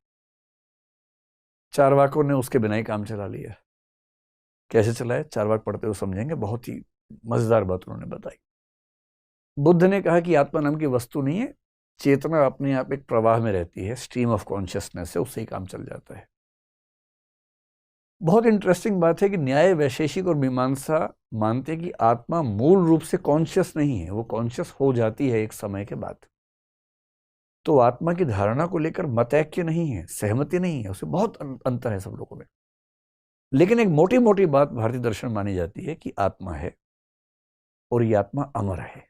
चारवाकों ने उसके बिना ही काम चला लिया। कैसे चलाया, चारवाक पढ़ते हुए समझेंगे, बहुत ही मजेदार बात उन्होंने बताई। बुद्ध ने कहा कि आत्मा नाम की वस्तु नहीं है, चेतना अपने आप एक प्रवाह में रहती है, स्ट्रीम ऑफ कॉन्शियसनेस है, उससे ही काम चल जाता है। बहुत इंटरेस्टिंग बात है कि न्याय, वैशेषिक और मीमांसा मानते हैं कि आत्मा मूल रूप से कॉन्शियस नहीं है, वो कॉन्शियस हो जाती है एक समय के बाद। तो आत्मा की धारणा को लेकर मतैक्य नहीं है, सहमति नहीं है, उससे बहुत अंतर है सब लोगों में। लेकिन एक मोटी मोटी बात भारतीय दर्शन मानी जाती है कि आत्मा है, और ये आत्मा अमर है,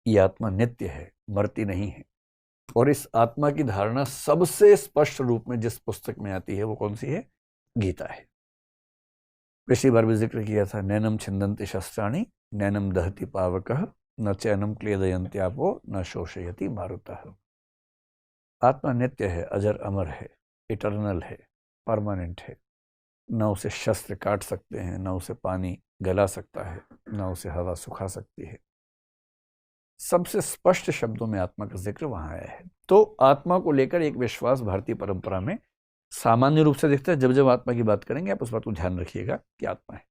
ये आत्मा नित्य है, मरती नहीं है। और इस आत्मा की धारणा सबसे स्पष्ट रूप में जिस पुस्तक में आती है वो कौन सी है? गीता है। पिछली बार भी जिक्र किया था, नैनम छिंदन्ति शस्त्राणि नैनम दहति पावकः न चैनम क्लेदयन्त्यापो न शोषयति मारुतः। आत्मा नित्य है, अजर अमर है, इटर्नल है, परमानेंट है। न उसे शस्त्र काट सकते हैं, न उसे पानी गला सकता है, न उसे हवा सुखा सकती है। सबसे स्पष्ट शब्दों में आत्मा का जिक्र वहां आया है। तो आत्मा को लेकर एक विश्वास भारतीय परंपरा में सामान्य रूप से दिखता है। जब जब आत्मा की बात करेंगे आप उस बात को ध्यान रखिएगा कि आत्मा है।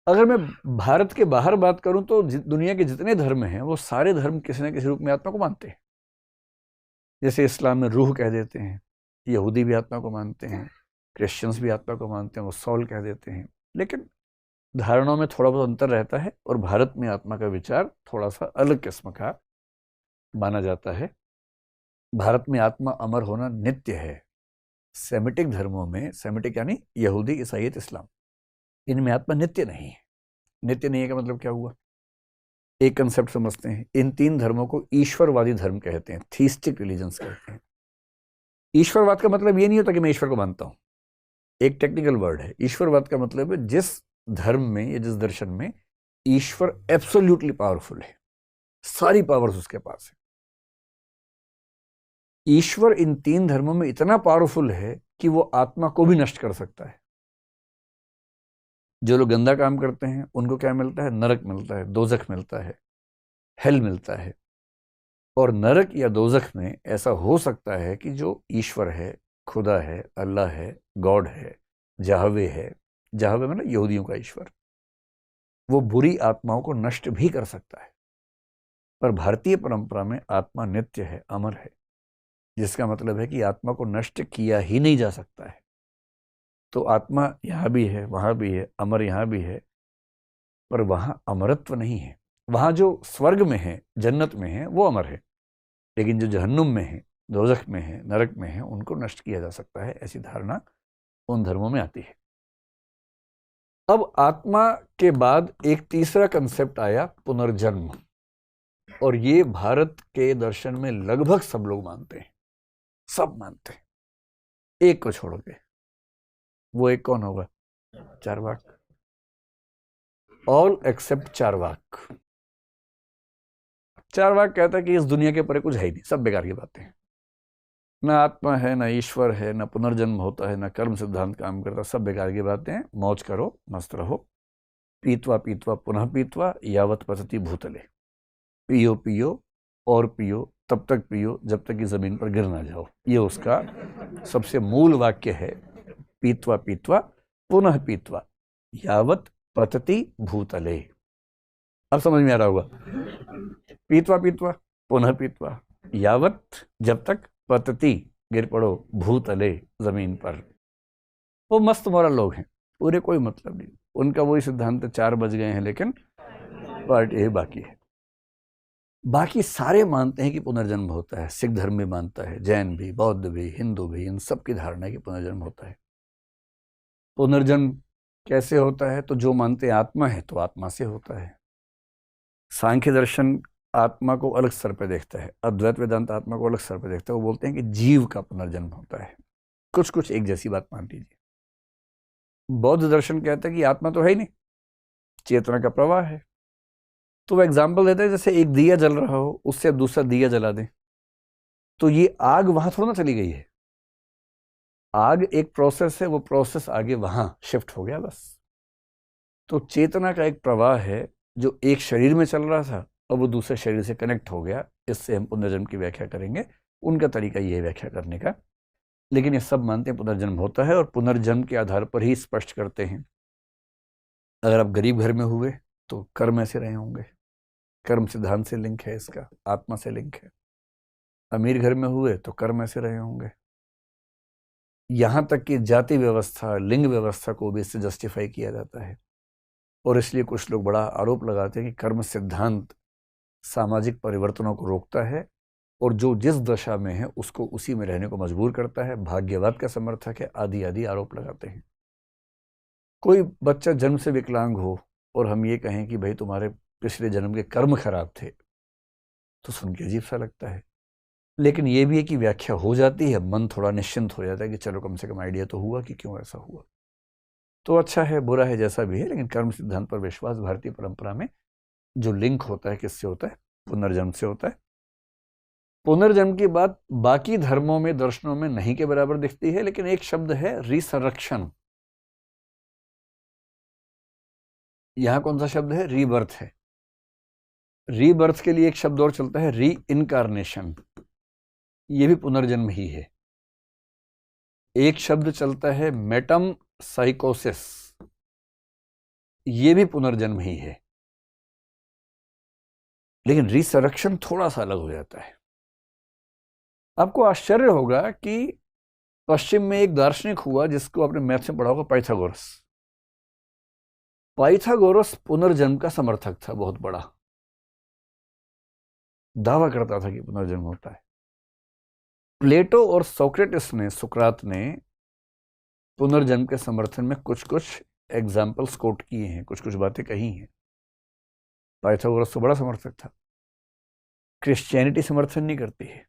अगर मैं भारत के बाहर बात करूं तो दुनिया के जितने धर्म हैं वो सारे धर्म किसी न किसी रूप में आत्मा को मानते हैं। जैसे इस्लाम में रूह कह देते हैं, यहूदी भी आत्मा को मानते हैं, क्रिश्चियंस भी आत्मा को मानते हैं, वो सॉल कह देते हैं। लेकिन धारणाओं में थोड़ा बहुत अंतर रहता है, और भारत में आत्मा का विचार थोड़ा सा अलग किस्म का माना जाता है। भारत में आत्मा अमर होना नित्य है। सेमिटिक धर्मों में, सेमिटिक यानी यहूदी, ईसाईयत, इस्लाम, इनमें आत्मा नित्य नहीं है। नित्य नहीं है का मतलब क्या हुआ? एक कंसेप्ट समझते हैं। इन 3 धर्मों को ईश्वरवादी धर्म कहते हैं, थीस्टिक रिलीजन्स कहते हैं। ईश्वरवाद का मतलब ये नहीं होता कि मैं ईश्वर को मानता हूं, एक टेक्निकल वर्ड है। ईश्वरवाद का मतलब है जिस धर्म में या जिस दर्शन में ईश्वर एब्सोल्युटली पावरफुल है, सारी पावर्स उसके पास है। ईश्वर इन 3 धर्मों में इतना पावरफुल है कि वो आत्मा को भी नष्ट कर सकता है। जो लोग गंदा काम करते हैं उनको क्या मिलता है? नरक मिलता है, दोजख मिलता है, हेल मिलता है। और नरक या दोजख में ऐसा हो सकता है कि जो ईश्वर है खुदा है, अल्लाह है, गॉड है, जाहवे है, जाहवे मतलब यहूदियों का ईश्वर, वो बुरी आत्माओं को नष्ट भी कर सकता है। पर भारतीय परंपरा में आत्मा नित्य है, अमर है, जिसका मतलब है कि आत्मा को नष्ट किया ही नहीं जा सकता है। तो आत्मा यहाँ भी है, वहाँ भी है, अमर यहाँ भी है, पर वहाँ अमरत्व नहीं है। वहाँ जो स्वर्ग में है, जन्नत में है, वो अमर है, लेकिन जो जहन्नुम में है, दोजख में है, नरक में है, उनको नष्ट किया जा सकता है, ऐसी धारणा उन धर्मों में आती है। अब आत्मा के बाद एक तीसरा कंसेप्ट आया, पुनर्जन्म, और ये भारत के दर्शन में लगभग सब लोग मानते हैं, सब मानते हैं, एक को छोड़ के। वो एक कौन होगा? चार्वाक। All except Charvaka. चार्वाक कहता है कि इस दुनिया के परे कुछ है ही नहीं, सब बेकार की बातें हैं, ना आत्मा है, ना ईश्वर है, ना पुनर्जन्म होता है, ना कर्म सिद्धांत काम करता, सब बेकार की बातें हैं, मौज करो, मस्त रहो। पीतवा पीतवा पुनः पीतवा यावत पतति भूतले। पियो पियो और पियो, तब तक पियो जब तक कि जमीन पर गिर ना जाओ। ये उसका सबसे मूल वाक्य है, पीतवा पीतवा पुनः पीतवा यावत पतति भूतले। अब समझ में आ रहा होगा, पीतवा पीतवा पुनः पीतवा यावत, जब तक, पतति गिर पड़ो, भूतले जमीन पर। वो मस्त मोरल लोग हैं, पूरे कोई मतलब नहीं, उनका वही सिद्धांत 4 बज गए हैं, लेकिन पार्ट यही बाकी है। बाकी सारे मानते हैं कि पुनर्जन्म होता है, सिख धर्म भी मानता है, जैन भी, बौद्ध भी, हिंदू भी, इन सब की धारणा है कि पुनर्जन्म होता है। पुनर्जन्म कैसे होता है? तो जो मानते हैं आत्मा है तो आत्मा से होता है। सांख्य दर्शन आत्मा को अलग स्तर पर देखता है, अद्वैत वेदांत आत्मा को अलग स्तर पर देखता है। वो बोलते हैं कि जीव का पुनर्जन्म होता है। कुछ कुछ एक जैसी बात मान लीजिए। बौद्ध दर्शन कहता है कि आत्मा तो है ही नहीं, चेतना का प्रवाह है। तो वो एग्जाम्पल देते हैं, जैसे एक दिया जल रहा हो, उससे अब दूसरा दिया जला दें, तो ये आग वहां थोड़ा ना चली गई है, आग एक प्रोसेस है, वो प्रोसेस आगे वहां शिफ्ट हो गया बस। तो चेतना का एक प्रवाह है जो एक शरीर में चल रहा था और वो दूसरे शरीर से कनेक्ट हो गया। इससे हम पुनर्जन्म की व्याख्या करेंगे, उनका तरीका ये है व्याख्या करने का। लेकिन ये सब मानते हैं पुनर्जन्म होता है, और पुनर्जन्म के आधार पर ही स्पष्ट करते हैं। अगर आप गरीब घर में हुए तो कर्म ऐसे रहे होंगे, कर्म सिद्धांत से लिंक है, इसका आत्मा से लिंक है। अमीर घर में हुए तो कर्म ऐसे रहे होंगे। यहाँ तक कि जाति व्यवस्था, लिंग व्यवस्था को भी इससे जस्टिफाई किया जाता है। और इसलिए कुछ लोग बड़ा आरोप लगाते हैं कि कर्म सिद्धांत सामाजिक परिवर्तनों को रोकता है, और जो जिस दशा में है उसको उसी में रहने को मजबूर करता है, भाग्यवाद का समर्थक है, आदि आदि आरोप लगाते हैं। कोई बच्चा जन्म से विकलांग हो और हम ये कहें कि भाई तुम्हारे पिछले जन्म के कर्म खराब थे, तो सुन के अजीब सा लगता है। लेकिन ये भी है कि व्याख्या हो जाती है, मन थोड़ा निश्चिंत हो जाता है कि चलो कम से कम आइडिया तो हुआ कि क्यों ऐसा हुआ। तो अच्छा है, बुरा है, जैसा भी है, लेकिन कर्म सिद्धांत पर विश्वास भारतीय परंपरा में जो लिंक होता है, किससे होता है? पुनर्जन्म से होता है। पुनर्जन्म की बात बाकी धर्मों में, दर्शनों में नहीं के बराबर दिखती है, लेकिन एक शब्द है रिसरेक्शन। यहां कौन सा शब्द है? रीबर्थ है। रीबर्थ के लिए एक शब्द और चलता है, री इनकारनेशन। ये भी पुनर्जन्म ही है। एक शब्द चलता है मेटम साइकोसिस, ये भी पुनर्जन्म ही है। लेकिन रिसरेक्शन थोड़ा सा अलग हो जाता है। आपको आश्चर्य होगा कि पश्चिम में एक दार्शनिक हुआ जिसको आपने मैथ्स में पढ़ा होगा, पाइथागोरस। पाइथागोरस पुनर्जन्म का समर्थक था, बहुत बड़ा दावा करता था कि पुनर्जन्म होता है। प्लेटो और सोक्रेटिस ने, सुकरात ने पुनर्जन्म के समर्थन में कुछ कुछ एग्जाम्पल्स कोट किए हैं, कुछ कुछ बातें कही हैं। पाइथागोरस तो बड़ा समर्थक था। क्रिश्चियनिटी समर्थन नहीं करती है,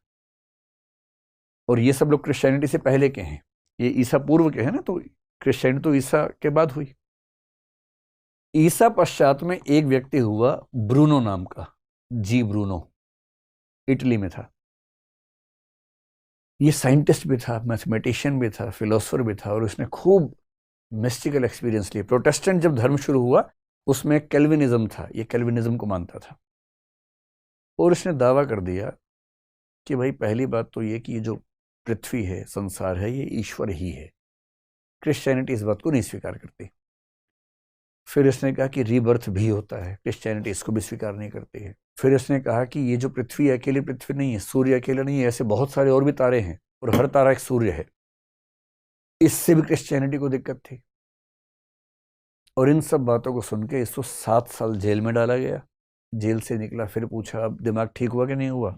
और ये सब लोग क्रिश्चियनिटी से पहले के हैं, ये ईसा पूर्व के हैं ना, तो क्रिश्चियनिटी तो ईसा के बाद हुई। ईसा पश्चात में एक व्यक्ति हुआ ब्रूनो नाम का, जी ब्रूनो, इटली में था। ये साइंटिस्ट भी था, मैथमेटिशियन भी था, फिलोसोफर भी था, और उसने खूब मिस्टिकल एक्सपीरियंस लिए। प्रोटेस्टेंट जब धर्म शुरू हुआ उसमें कैल्विनिज्म था, ये कैल्विनिज्म को मानता था, और इसने दावा कर दिया कि भाई पहली बात तो ये कि जो पृथ्वी है, संसार है, ये ईश्वर ही है। क्रिश्चियनिटी इस बात को नहीं स्वीकार करती। फिर इसने कहा कि रीबर्थ भी होता है, क्रिश्चियनिटी इसको भी स्वीकार नहीं करती है। फिर इसने कहा कि ये जो पृथ्वी है, अकेली पृथ्वी नहीं है, सूर्य अकेला नहीं है, ऐसे बहुत सारे और भी तारे हैं और हर तारा एक सूर्य है। इससे भी क्रिश्चियनिटी को दिक्कत थी। और इन सब बातों को सुन के इसको 7 साल जेल में डाला गया। जेल से निकला, फिर पूछा अब दिमाग ठीक हुआ कि नहीं हुआ।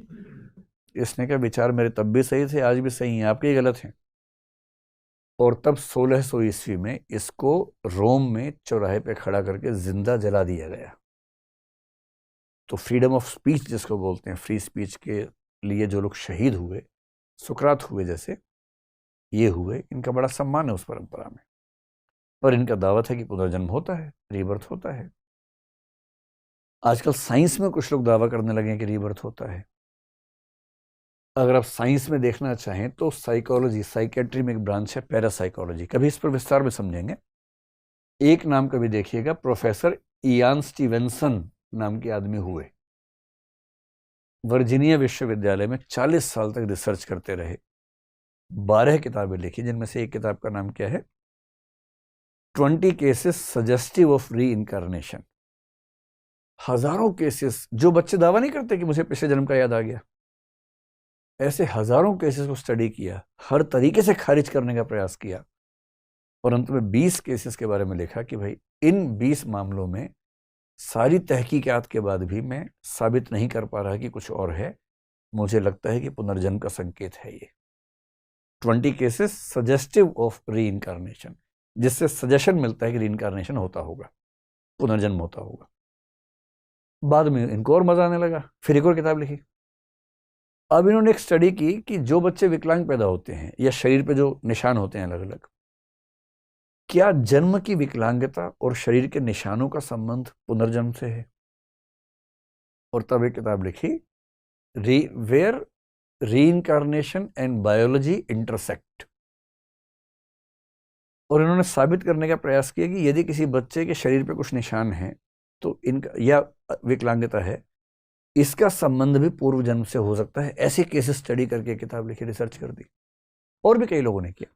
इसने कहा विचार मेरे तब भी सही थे, आज भी सही हैं, आपके ही गलत हैं। और तब 1600 ईस्वी में इसको रोम में चौराहे पे खड़ा करके जिंदा जला दिया गया। तो फ्रीडम ऑफ स्पीच जिसको बोलते हैं, फ्री स्पीच के लिए जो लोग शहीद हुए, सुकरात हुए जैसे ये हुए, इनका बड़ा सम्मान है उस परंपरा में। और इनका दावत है कि पुनर्जन्म होता है, रीबर्थ होता है। आजकल साइंस में कुछ लोग दावा करने लगे हैं कि रीबर्थ होता है। अगर आप साइंस में देखना चाहें तो साइकोलॉजी, साइकेट्री में एक ब्रांच है पैरासाइकोलॉजी, कभी इस पर विस्तार में समझेंगे। एक नाम कभी देखिएगा, प्रोफेसर इयान स्टीवेंसन नाम के आदमी हुए, वर्जीनिया विश्वविद्यालय में 40 साल तक रिसर्च करते रहे, 12 किताबें लिखी, जिनमें से एक किताब का नाम क्या है, 20 केसेस सजेस्टिव ऑफ री इनकारनेशन। हजारों केसेस, जो बच्चे दावा नहीं करते कि मुझे पिछले जन्म का याद आ गया, ऐसे हजारों केसेस को स्टडी किया, हर तरीके से खारिज करने का प्रयास किया, और अंत में 20 केसेस के बारे में लिखा कि भाई इन 20 मामलों में सारी तहकीकात के बाद भी मैं साबित नहीं कर पा रहा कि कुछ और है, मुझे लगता है कि पुनर्जन्म का संकेत है ये। 20 केसेस सजेस्टिव ऑफ री इनकारनेशन, जिससे सजेशन मिलता है कि री इनकारनेशन होता होगा, पुनर्जन्म होता होगा। बाद में इनको और मजा आने लगा, फिर एक और किताब लिखी। अब इन्होंने एक स्टडी की कि जो बच्चे विकलांग पैदा होते हैं या शरीर पे जो निशान होते हैं अलग अलग, क्या जन्म की विकलांगता और शरीर के निशानों का संबंध पुनर्जन्म से है। और तब एक किताब लिखी, where reincarnation and biology intersect. और इन्होंने साबित करने का प्रयास किया कि यदि किसी बच्चे के शरीर पे कुछ निशान हैं तो इनका या विकलांगता है, इसका संबंध भी पूर्व जन्म से हो सकता है। ऐसे केसेस स्टडी करके किताब लिखी, रिसर्च कर दी। और भी कई लोगों ने किया।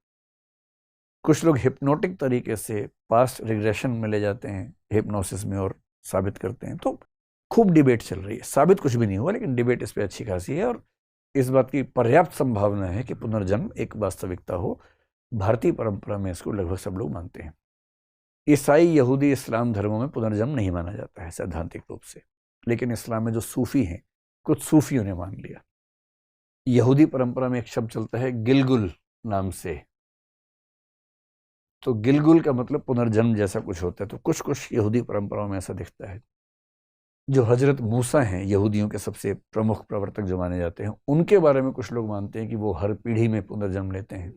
कुछ लोग हिप्नोटिक तरीके से पास्ट रिग्रेशन में ले जाते हैं, हिप्नोसिस में, और साबित करते हैं। तो खूब डिबेट चल रही है, साबित कुछ भी नहीं हुआ, लेकिन डिबेट इस पर अच्छी खासी है। और इस बात की पर्याप्त संभावना है कि पुनर्जन्म एक वास्तविकता हो। भारतीय परंपरा में इसको लगभग सब लोग मानते हैं। ईसाई, यहूदी, इस्लाम धर्मों में पुनर्जन्म नहीं माना जाता है सैद्धांतिक रूप से, लेकिन इस्लाम में जो सूफी हैं, कुछ सूफियों ने मान लिया। यहूदी परंपरा में एक शब्द चलता है गिलगुल नाम से, तो गिलगुल का मतलब पुनर्जन्म जैसा कुछ होता है। तो कुछ कुछ यहूदी परंपराओं में ऐसा दिखता है। जो हजरत मूसा हैं, यहूदियों के सबसे प्रमुख प्रवर्तक जो माने जाते हैं, उनके बारे में कुछ लोग मानते हैं कि वो हर पीढ़ी में पुनर्जन्म लेते हैं।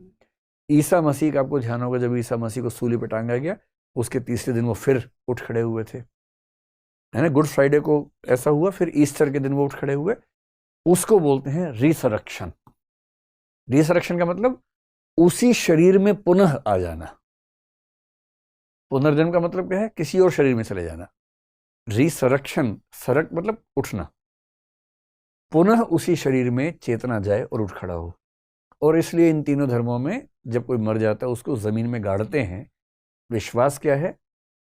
ईसा मसीह का आपको ध्यान होगा, जब ईसा मसीह को सूली पर टांगा गया, उसके तीसरे दिन वो फिर उठ खड़े हुए थे, है ना। गुड फ्राइडे को ऐसा हुआ, फिर ईस्टर के दिन वो उठ खड़े हुए। उसको बोलते हैं रिसरेक्शन। रिसरेक्शन का मतलब उसी शरीर में पुनः आ जाना। पुनर्जन्म का मतलब क्या है, किसी और शरीर में चले जाना। रिसरेक्शन, सरक मतलब उठना, पुनः उसी शरीर में चेतना जाए और उठ खड़ा हो। और इसलिए इन तीनों धर्मों में जब कोई मर जाता है उसको जमीन में गाड़ते हैं। विश्वास क्या है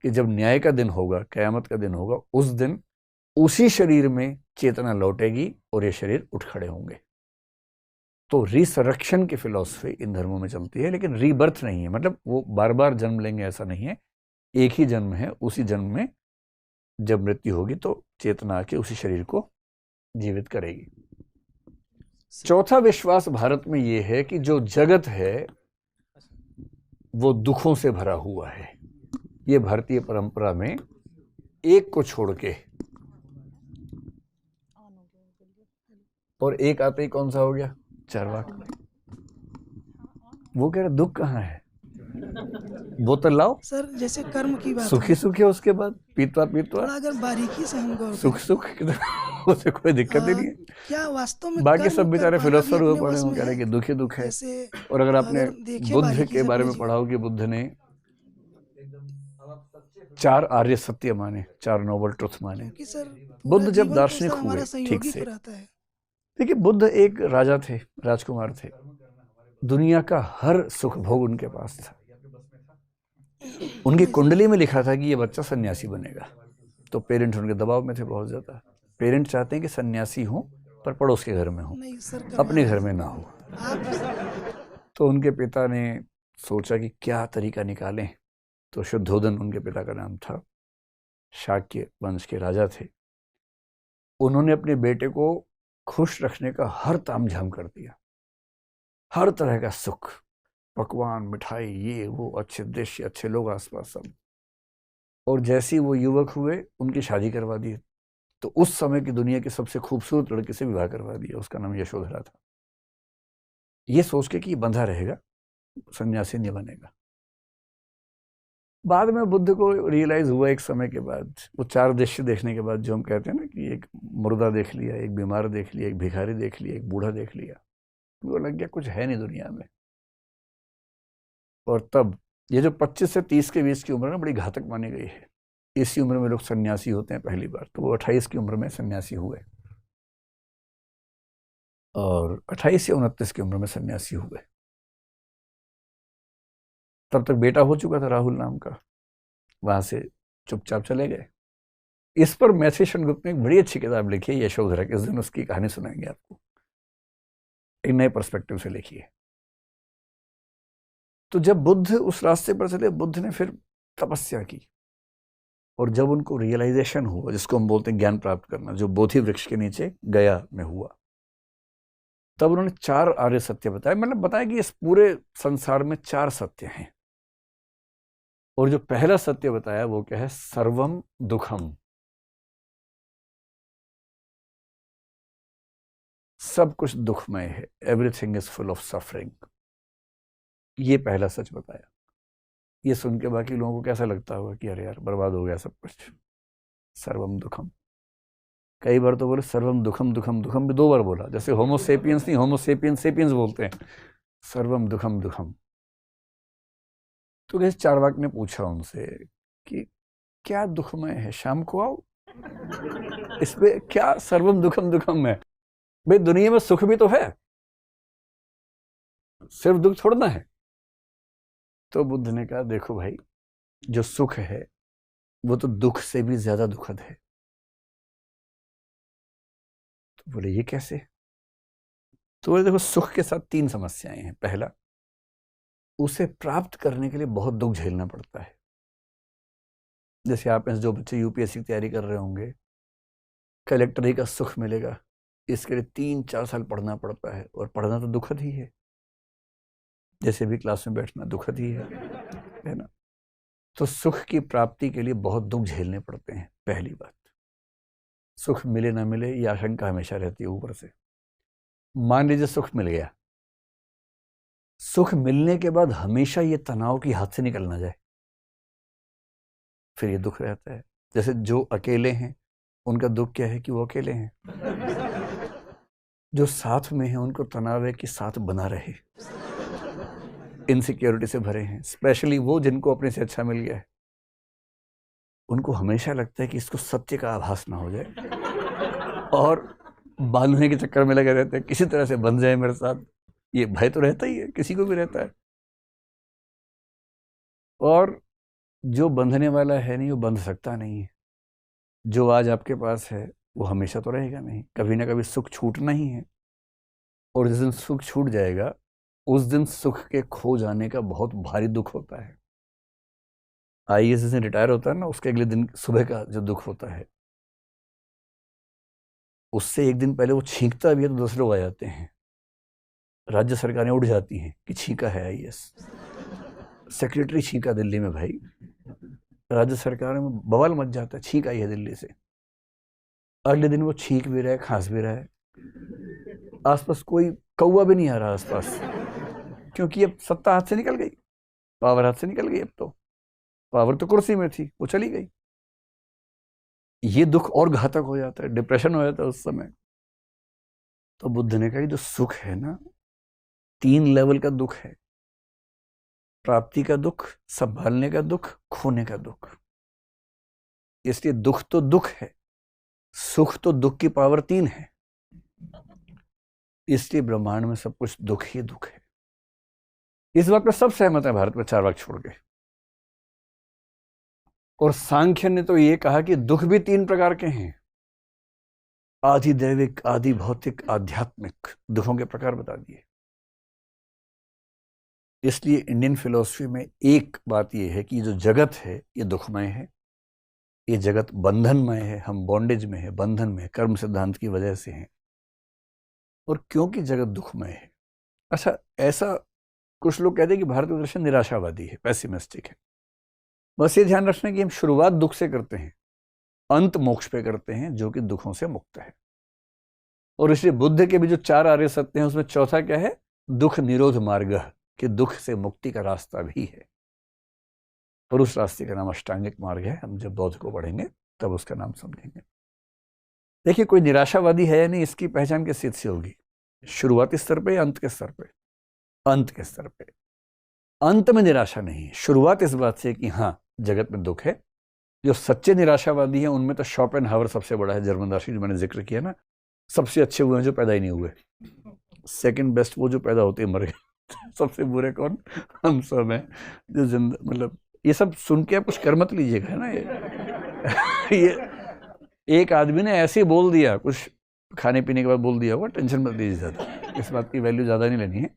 कि जब न्याय का दिन होगा, कयामत का दिन होगा, उस दिन उसी शरीर में चेतना लौटेगी और ये शरीर उठ खड़े होंगे। तो रिसरेक्शन की फिलॉसफी इन धर्मों में चलती है, लेकिन रीबर्थ नहीं है, मतलब वो बार बार जन्म लेंगे ऐसा नहीं है। एक ही जन्म है, उसी जन्म में जब मृत्यु होगी तो चेतना आके उसी शरीर को जीवित करेगी। चौथा विश्वास भारत में ये है कि जो जगत है वो दुखों से भरा हुआ है। ये भारतीय परंपरा में एक को छोड़ के, और एक आते ही कौन सा हो गया, चार्वाक। वो कह रहे दुख कहाँ है, बोतल लाओ सर। जैसे कर्म की बात सुखी सुखी है, उसके बाद पीतवा पीतवा, थोड़ा अगर बारीकी से हम गौर सुख सुख उसे कोई दिक्कत ही नहीं है। क्या वास्तव में बाकी कर्म सब बेचारे कर पाना फिलोसफर भी हुए अपने पड़े वश हों, में कह रहे है? कि दुख ही दुख है। जैसे और अगर आपने अगर देखें बुद्ध बारीकी के से बारे में अपने पढ़ा हो कि बुद्ध ने 4 आर्य सत्य माने, 4 नोबल ट्रुथ माने। क्योंकि सर बुद्ध पूरा जब जीवन तो दार्शनिक सर हमारा हुए ठीक संयोगी से, को रहता है। देखिए बुद्ध एक राजा थे, राजकुमार थे, दुनिया का हर सुख भोग उनके पास था। उनकी कुंडली में लिखा था कि ये बच्चा सन्यासी बनेगा, तो पेरेंट्स उनके दबाव में थे बहुत ज़्यादा। पेरेंट्स चाहते हैं कि सन्यासी हो पर पड़ोस के घर में हो, नहीं सर, अपने घर में ना हो। आप तो उनके पिता ने सोचा कि क्या तरीका निकालें। तो शुद्धोदन उनके पिता का नाम था, शाक्य वंश के राजा थे। उन्होंने अपने बेटे को खुश रखने का हर तामझाम कर दिया, हर तरह का सुख, पकवान, मिठाई, ये वो, अच्छे दृश्य, अच्छे लोग आसपास सब। और जैसे ही वो युवक हुए उनकी शादी करवा दी। तो उस समय की दुनिया की सबसे खूबसूरत लड़की से विवाह करवा दिया, उसका नाम यशोधरा था। ये सोच के कि ये बंधा रहेगा, सन्यासी नहीं बनेगा। बाद में बुद्ध को रियलाइज हुआ एक समय के बाद, वो 4 दृश्य देखने के बाद, जो हम कहते हैं ना कि एक मुर्दा देख लिया, एक बीमार देख लिया, एक भिखारी देख लिया, एक बूढ़ा देख लिया, वो लग गया कुछ है नहीं दुनिया में। और तब ये जो 25 से 30 के बीच की उम्र ना बड़ी घातक मानी गई है। इसी उम्र में लोग सन्यासी होते हैं पहली बार। तो वो 28 की उम्र में सन्यासी हुए और 28 या 29 की उम्र में सन्यासी हुए। तब तक बेटा हो चुका था राहुल नाम का, वहां से चुपचाप चले गए। इस पर मैथिली शरणगुप्त ने एक बड़ी अच्छी किताब लिखी है, यशोधरा। इस दिन उसकी कहानी सुनाएंगे आपको, एक नए पर्सपेक्टिव से लिखी है। तो जब बुद्ध उस रास्ते पर चले, बुद्ध ने फिर तपस्या की, और जब उनको रियलाइजेशन हुआ, जिसको हम बोलते हैं ज्ञान प्राप्त करना, जो बोधि वृक्ष के नीचे गया में हुआ, तब उन्होंने 4 आर्य सत्य बताए। मतलब बताया कि इस पूरे संसार में 4 सत्य हैं। और जो पहला सत्य बताया वो क्या है? सर्वम दुखम। सब कुछ दुखमय है, everything is full of suffering. ये पहला सच बताया। ये सुन के बाकी लोगों को कैसा लगता होगा कि अरे यार बर्बाद हो गया सब कुछ, सर्वम दुखम। कई बार तो बोले सर्वम दुखम दुखम, दुखम भी 2 बार बोला, जैसे होमोसेपियंस नहीं, होमोसेपियंस सेपियंस बोलते हैं, सर्वम दुखम दुखम। तो कैसे चार्वाक ने पूछा उनसे कि क्या दुखमय है, शाम को आओ, इसमें क्या सर्वम दुखम दुखम है? भाई दुनिया में सुख भी तो है, सिर्फ दुख छोड़ना है। तो बुद्ध ने कहा देखो भाई, जो सुख है वो तो दुख से भी ज्यादा दुखद है। तो बोले ये कैसे? तो बोले देखो, सुख के साथ 3 समस्याएं हैं। पहला, उसे प्राप्त करने के लिए बहुत दुख झेलना पड़ता है। जैसे आप जो बच्चे यूपीएससी की तैयारी कर रहे होंगे, कलेक्टरी का सुख मिलेगा, इसके लिए 3-4 साल पढ़ना पड़ता है, और पढ़ना तो दुखद ही है, जैसे भी क्लास में बैठना दुखद ही है ना। तो सुख की प्राप्ति के लिए बहुत दुख झेलने पड़ते हैं। पहली बात, सुख मिले ना मिले ये आशंका हमेशा रहती है ऊपर से। मान लीजिए सुख मिल गया, सुख मिलने के बाद हमेशा ये तनाव की हाथ से निकल ना जाए, फिर ये दुख रहता है। जैसे जो अकेले हैं उनका दुख क्या है कि वो अकेले हैं, जो साथ में हैं उनको तनाव है कि साथ बना रहे, इनसिक्योरिटी से भरे हैं। स्पेशली वो जिनको अपने से अच्छा मिल गया है, उनको हमेशा लगता है कि इसको सत्य का आभास ना हो जाए, और बांधने के चक्कर में लगे रहते हैं, किसी तरह से बंध जाए मेरे साथ। ये भय तो रहता ही है, किसी को भी रहता है। और जो बंधने वाला है नहीं, वो बंध सकता नहीं है। जो आज आपके पास है वो हमेशा तो रहेगा नहीं, कभी ना कभी सुख छूटना ही है। और जिस दिन सुख छूट जाएगा, उस दिन सुख के खो जाने का बहुत भारी दुख होता है। आईएएस जिस दिन रिटायर होता है ना, उसके अगले दिन सुबह का जो दुख होता है, उससे एक दिन पहले वो छींकता भी है तो दूसरे लोग आ जाते हैं, राज्य सरकारें उठ जाती हैं कि छींका है आईएएस। सेक्रेटरी छींका दिल्ली में, भाई राज्य सरकार में बवाल मच जाता है, छींक आई है दिल्ली से। अगले दिन वो छींक भी रहा है, खांस भी रहा है, आसपास कोई कौवा भी नहीं आ रहा आसपास, क्योंकि अब सत्ता हाथ से निकल गई, पावर हाथ से निकल गई। अब तो पावर तो कुर्सी में थी, वो चली गई। ये दुख और घातक हो जाता है, डिप्रेशन हो जाता है उस समय। तो बुद्ध ने कहा जो सुख है ना, 3 लेवल का दुख है। प्राप्ति का दुख, संभालने का दुख, खोने का दुख। इसलिए दुख तो दुख है, सुख तो दुख की पावर 3 है। इसलिए ब्रह्मांड में सब कुछ दुख ही दुख है। इस बात पर सब सहमत है भारत में, चारवाक छोड़ के। और सांख्य ने तो ये कहा कि दुख भी 3 प्रकार के हैं, आदि दैविक, आदि भौतिक, आध्यात्मिक, दुखों के प्रकार बता दिए। इसलिए इंडियन फिलॉसफी में एक बात यह है कि जो जगत है ये दुखमय है, ये जगत बंधनमय है, हम बॉन्डेज में है, बंधन में है, कर्म सिद्धांत की वजह से हैं। और क्योंकि जगत दुखमय है, अच्छा ऐसा कुछ लोग कहते हैं कि भारतीय दर्शन निराशावादी है, पैसिमिस्टिक है। बस ये ध्यान रखना कि हम शुरुआत दुख से करते हैं, अंत मोक्ष पे करते हैं, जो कि दुखों से मुक्त है। और इसलिए बुद्ध के भी जो 4 आर्य सत्य हैं उसमें चौथा क्या है? दुख निरोध मार्ग, कि दुख से मुक्ति का रास्ता भी है। और उस रास्ते का नाम अष्टांगिक मार्ग है। हम जब बौद्ध को पढ़ेंगे तब उसका नाम समझेंगे। देखिए, कोई निराशावादी है या नहीं, इसकी पहचान किस चीज से होगी? शुरुआती स्तर पे या अंत के स्तर पे? अंत के स्तर पे। अंत में निराशा नहीं है, शुरुआत इस बात से कि हाँ जगत में दुख है। जो सच्चे निराशावादी हैं उनमें तो शोपेनहावर सबसे बड़ा है, जर्मन दार्शनिक, जो मैंने जिक्र किया ना। सबसे अच्छे हुए हैं जो पैदा ही नहीं हुए, सेकंड बेस्ट वो जो पैदा होते ही मर गए। सबसे बुरे कौन? हम सब हैं जो जिंदा, मतलब ये सब सुन के आप कुछ कर मत लीजिएगा, है ना। ये एक आदमी ने ऐसे ही बोल दिया, कुछ खाने पीने के बाद बोल दिया होगा, टेंशन मत लीजिए ज़्यादा, इस बात की वैल्यू ज़्यादा नहीं लेनी है।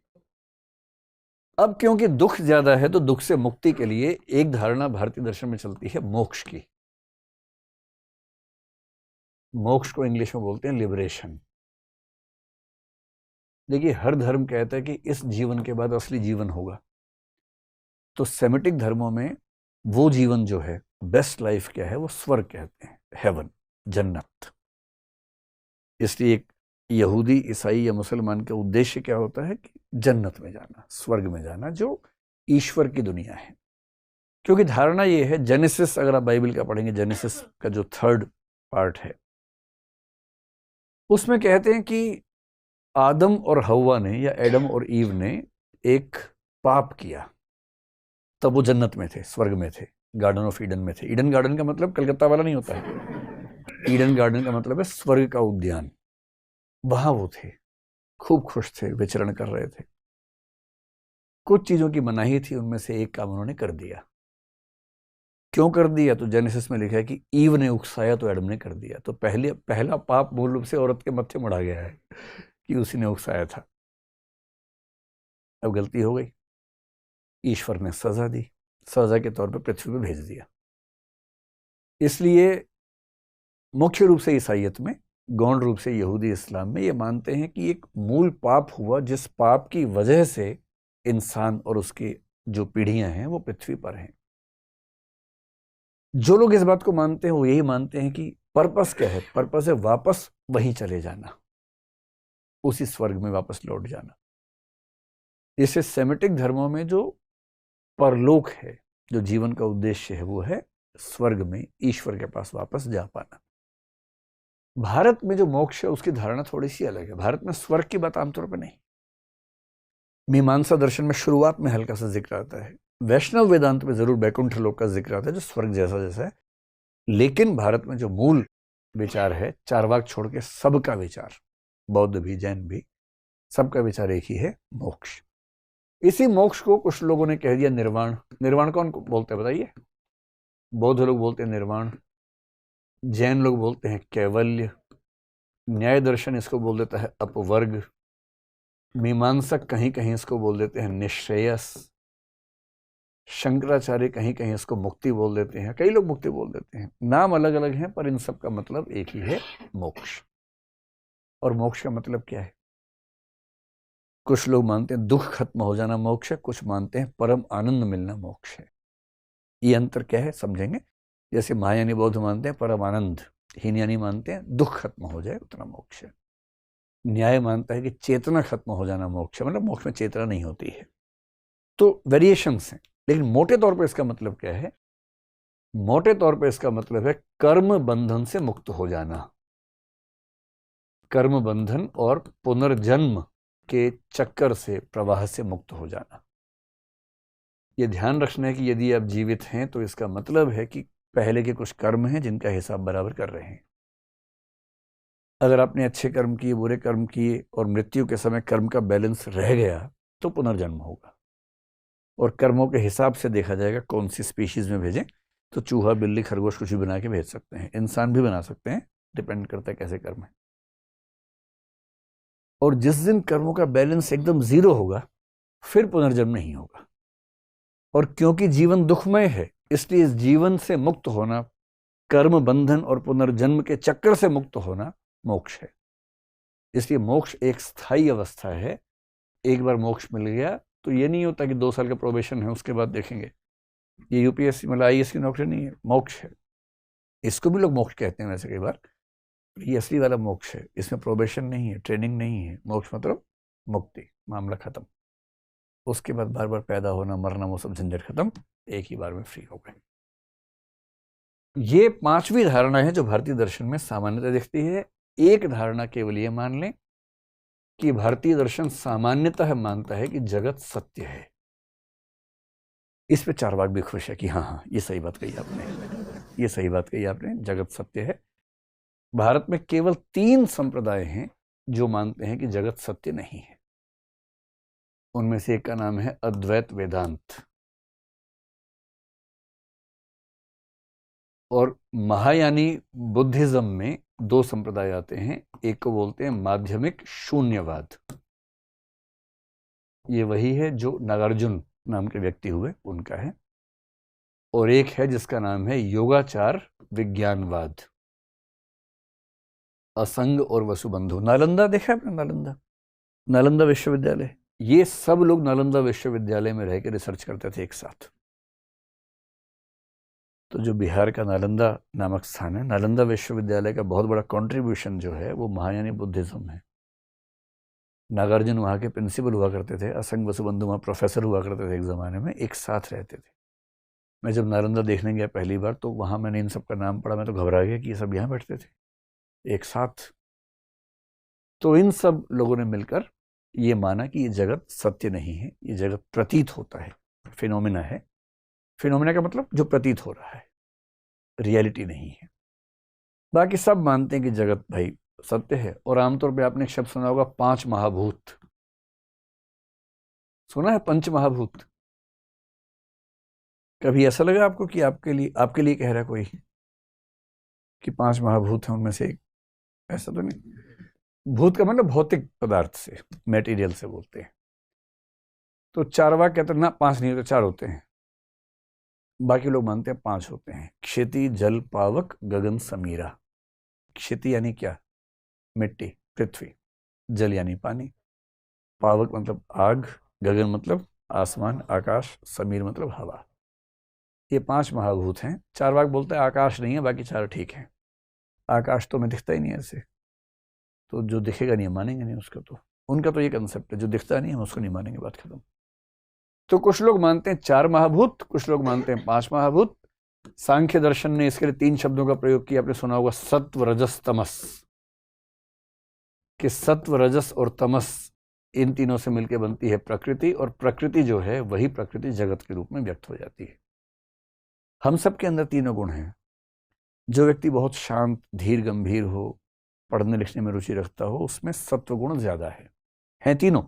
अब क्योंकि दुख ज़्यादा है तो दुख से मुक्ति के लिए एक धारणा भारतीय दर्शन में चलती है मोक्ष की। मोक्ष को इंग्लिश में बोलते हैं लिबरेशन। देखिए, हर धर्म कहता है कि इस जीवन के बाद असली जीवन होगा। तो सेमिटिक धर्मों में वो जीवन जो है, बेस्ट लाइफ क्या है, वो स्वर्ग कहते हैं, हेवन, जन्नत। इसलिए एक यहूदी, ईसाई या मुसलमान का उद्देश्य क्या होता है कि जन्नत में जाना, स्वर्ग में जाना, जो ईश्वर की दुनिया है। क्योंकि धारणा ये है, जेनेसिस अगर आप बाइबल का पढ़ेंगे, जेनेसिस का जो 3rd पार्ट है उसमें कहते हैं कि आदम और हव्वा ने, या एडम और ईव ने एक पाप किया, तब वो जन्नत में थे, स्वर्ग में थे, गार्डन ऑफ ईडन में थे। ईडन गार्डन का मतलब कलकत्ता वाला नहीं होता है। ईडन गार्डन का मतलब है स्वर्ग का उद्यान। वहां वो थे, खूब खुश थे, विचरण कर रहे थे। कुछ चीजों की मनाही थी, उनमें से एक काम उन्होंने कर दिया। क्यों कर दिया? तो जेनेसिस में लिखा है कि ईव ने उकसाया तो एडम ने कर दिया। तो पहला पाप मूल रूप से औरत के मत्थे मढ़ा गया है कि उसी ने उकसाया था। अब गलती हो गई, ईश्वर ने सजा दी, सजा के तौर पर पृथ्वी पर भेज दिया। इसलिए मुख्य रूप से ईसाइयत में, गौण रूप से यहूदी इस्लाम में ये मानते हैं कि एक मूल पाप हुआ, जिस पाप की वजह से इंसान और उसकी जो पीढ़ियां हैं वो पृथ्वी पर हैं। जो लोग इस बात को मानते हैं वो यही मानते हैं कि पर्पस क्या है? पर्पस है वापस वहीं चले जाना, उसी स्वर्ग में वापस लौट जाना। इसे सेमिटिक धर्मों में जो परलोक है, जो जीवन का उद्देश्य है, वो है स्वर्ग में ईश्वर के पास वापस जा पाना। भारत में जो मोक्ष है उसकी धारणा थोड़ी सी अलग है। भारत में स्वर्ग की बात आमतौर पर नहीं। मीमांसा दर्शन में शुरुआत में हल्का सा जिक्र आता है, वैष्णव वेदांत में जरूर बैकुंठ लोक का जिक्र आता है, जो स्वर्ग जैसा जैसा है। लेकिन भारत में जो मूल विचार है, चारवाक छोड़ के सबका विचार, बौद्ध भी, जैन भी, सबका विचार एक ही है, मोक्ष। इसी मोक्ष को कुछ लोगों ने कह दिया निर्वाण। निर्वाण कौन बोलते हैं बताइए? बौद्ध लोग बोलते हैं निर्वाण, जैन लोग बोलते हैं कैवल्य, न्याय दर्शन इसको बोल देता है अपवर्ग, मीमांसक कहीं कहीं इसको बोल देते हैं निश्रेयस, शंकराचार्य कहीं कहीं इसको मुक्ति बोल देते हैं, कई लोग मुक्ति बोल देते हैं। नाम अलग अलग हैं पर इन सब का मतलब एक ही है, मोक्ष। और मोक्ष का मतलब क्या है? कुछ लोग मानते हैं दुख खत्म हो जाना मोक्ष है, कुछ मानते हैं परम आनंद मिलना मोक्ष है। ये अंतर क्या है समझेंगे। जैसे महायानी बौद्ध मानते हैं परम आनंद, हीनयानी मानते हैं दुख खत्म हो जाए उतना मोक्ष है। न्याय मानता है कि चेतना खत्म हो जाना मोक्ष है, मतलब मोक्ष में चेतना नहीं होती है। तो वेरिएशंस हैं, लेकिन मोटे तौर पर इसका मतलब क्या है? मोटे तौर पर इसका मतलब है कर्म बंधन से मुक्त हो जाना, कर्म बंधन और पुनर्जन्म के चक्कर से, प्रवाह से मुक्त हो जाना। यह ध्यान रखना है कि यदि आप जीवित हैं तो इसका मतलब है कि पहले के कुछ कर्म हैं जिनका हिसाब बराबर कर रहे हैं। अगर आपने अच्छे कर्म किए, बुरे कर्म किए और मृत्यु के समय कर्म का बैलेंस रह गया तो पुनर्जन्म होगा। और कर्मों के हिसाब से देखा जाएगा कौन सी स्पीशीज में भेजें। तो चूहा, बिल्ली, खरगोश कुछ भी बना के भेज सकते हैं, इंसान भी बना सकते हैं, डिपेंड करता है कैसे कर्म है। और जिस दिन कर्मों का बैलेंस एकदम जीरो होगा फिर पुनर्जन्म नहीं होगा। और क्योंकि जीवन दुखमय है इसलिए इस जीवन से मुक्त होना, कर्म बंधन और पुनर्जन्म के चक्कर से मुक्त होना मोक्ष है। इसलिए मोक्ष एक स्थायी अवस्था है। एक बार मोक्ष मिल गया तो ये नहीं होता कि 2 साल का प्रोबेशन है उसके बाद देखेंगे। ये यूपीएससी मतलब आईएएस की नौकरी नहीं है, मोक्ष है। इसको भी लोग मोक्ष कहते हैं वैसे कई बार, ये असली वाला मोक्ष है। इसमें प्रोबेशन नहीं है, ट्रेनिंग नहीं है। मोक्ष मतलब मुक्ति, मामला खत्म। उसके बाद बार बार पैदा होना, मरना, वो सब झंझट खत्म, एक ही बार में फ्री हो गए। ये 5वीं धारणा है जो भारतीय दर्शन में सामान्यतः दिखती है। एक धारणा केवल ये मान लें कि भारतीय दर्शन सामान्यतः मानता है कि जगत सत्य है। इस पे चारवाक भी खुश है कि हाँ, ये सही बात कही आपने, ये सही बात कही आपने, जगत सत्य है। भारत में केवल 3 संप्रदाय हैं जो मानते हैं कि जगत सत्य नहीं है। उनमें से एक का नाम है अद्वैत वेदांत। और महायानी बुद्धिज्म में 2 संप्रदाय आते हैं। एक को बोलते हैं माध्यमिक शून्यवाद, ये वही है जो नागार्जुन नाम के व्यक्ति हुए उनका है। और एक है जिसका नाम है योगाचार विज्ञानवाद, असंग और वसुबंधु। नालंदा देखा आपने? नालंदा विश्वविद्यालय, ये सब लोग नालंदा विश्वविद्यालय में रह के रिसर्च करते थे एक साथ। तो जो बिहार का नालंदा नामक स्थान है, नालंदा विश्वविद्यालय का बहुत बड़ा कंट्रीब्यूशन जो है वो महायानी बुद्धिज्म है। नागार्जुन वहाँ के प्रिंसिपल हुआ करते थे, असंग वसुबंधु वहाँ प्रोफेसर हुआ करते थे, एक ज़माने में एक साथ रहते थे। मैं जब नालंदा देखने गया पहली बार तो वहाँ मैंने इन सब का नाम पढ़ा, मैं तो घबरा गया कि ये सब यहाँ बैठते थे एक साथ। तो इन सब लोगों ने मिलकर ये माना कि ये जगत सत्य नहीं है, ये जगत प्रतीत होता है, फिनोमिना है। फिनोमिना का मतलब जो प्रतीत हो रहा है, रियलिटी नहीं है। बाकी सब मानते हैं कि जगत भाई सत्य है। और आमतौर पे आपने एक शब्द सुना होगा 5 महाभूत, सुना है? 5 महाभूत। कभी ऐसा लगा आपको कि आपके लिए कह रहा है कोई कि 5 महाभूत हैं उनमें से एक? ऐसा तो नहीं। भूत का मतलब भौतिक पदार्थ से, मेटीरियल से बोलते हैं। तो चारवाक कहते हैं ना 5 नहीं होते, 4 होते हैं। बाकी लोग मानते हैं 5 होते हैं। क्षिति, जल, पावक, गगन, समीरा। क्षिति यानी क्या? मिट्टी, पृथ्वी। जल यानी पानी। पावक मतलब आग। गगन मतलब आसमान, आकाश। समीर मतलब हवा। ये 5 महाभूत हैं। चारवाक बोलते हैं आकाश नहीं है, बाकी 4 ठीक हैं। आकाश तो हमें दिखता ही नहीं ऐसे, तो जो दिखेगा नहीं मानेंगे नहीं उसका। तो उनका तो ये कंसेप्ट है, जो दिखता नहीं हम उसको नहीं मानेंगे, बात खत्म। तो कुछ लोग मानते हैं 4 महाभूत, कुछ लोग मानते हैं 5 महाभूत। सांख्य दर्शन ने इसके लिए 3 शब्दों का प्रयोग किया। आपने सुना होगा सत्व, रजस, तमस, कि सत्व, रजस और तमस इन तीनों से मिलकर बनती है प्रकृति। और प्रकृति जो है वही प्रकृति जगत के रूप में व्यक्त हो जाती है। हम सब के अंदर तीनों गुण हैं। जो व्यक्ति बहुत शांत, धीर, गंभीर हो, पढ़ने लिखने में रुचि रखता हो, उसमें सत्व गुण ज्यादा है तीनों।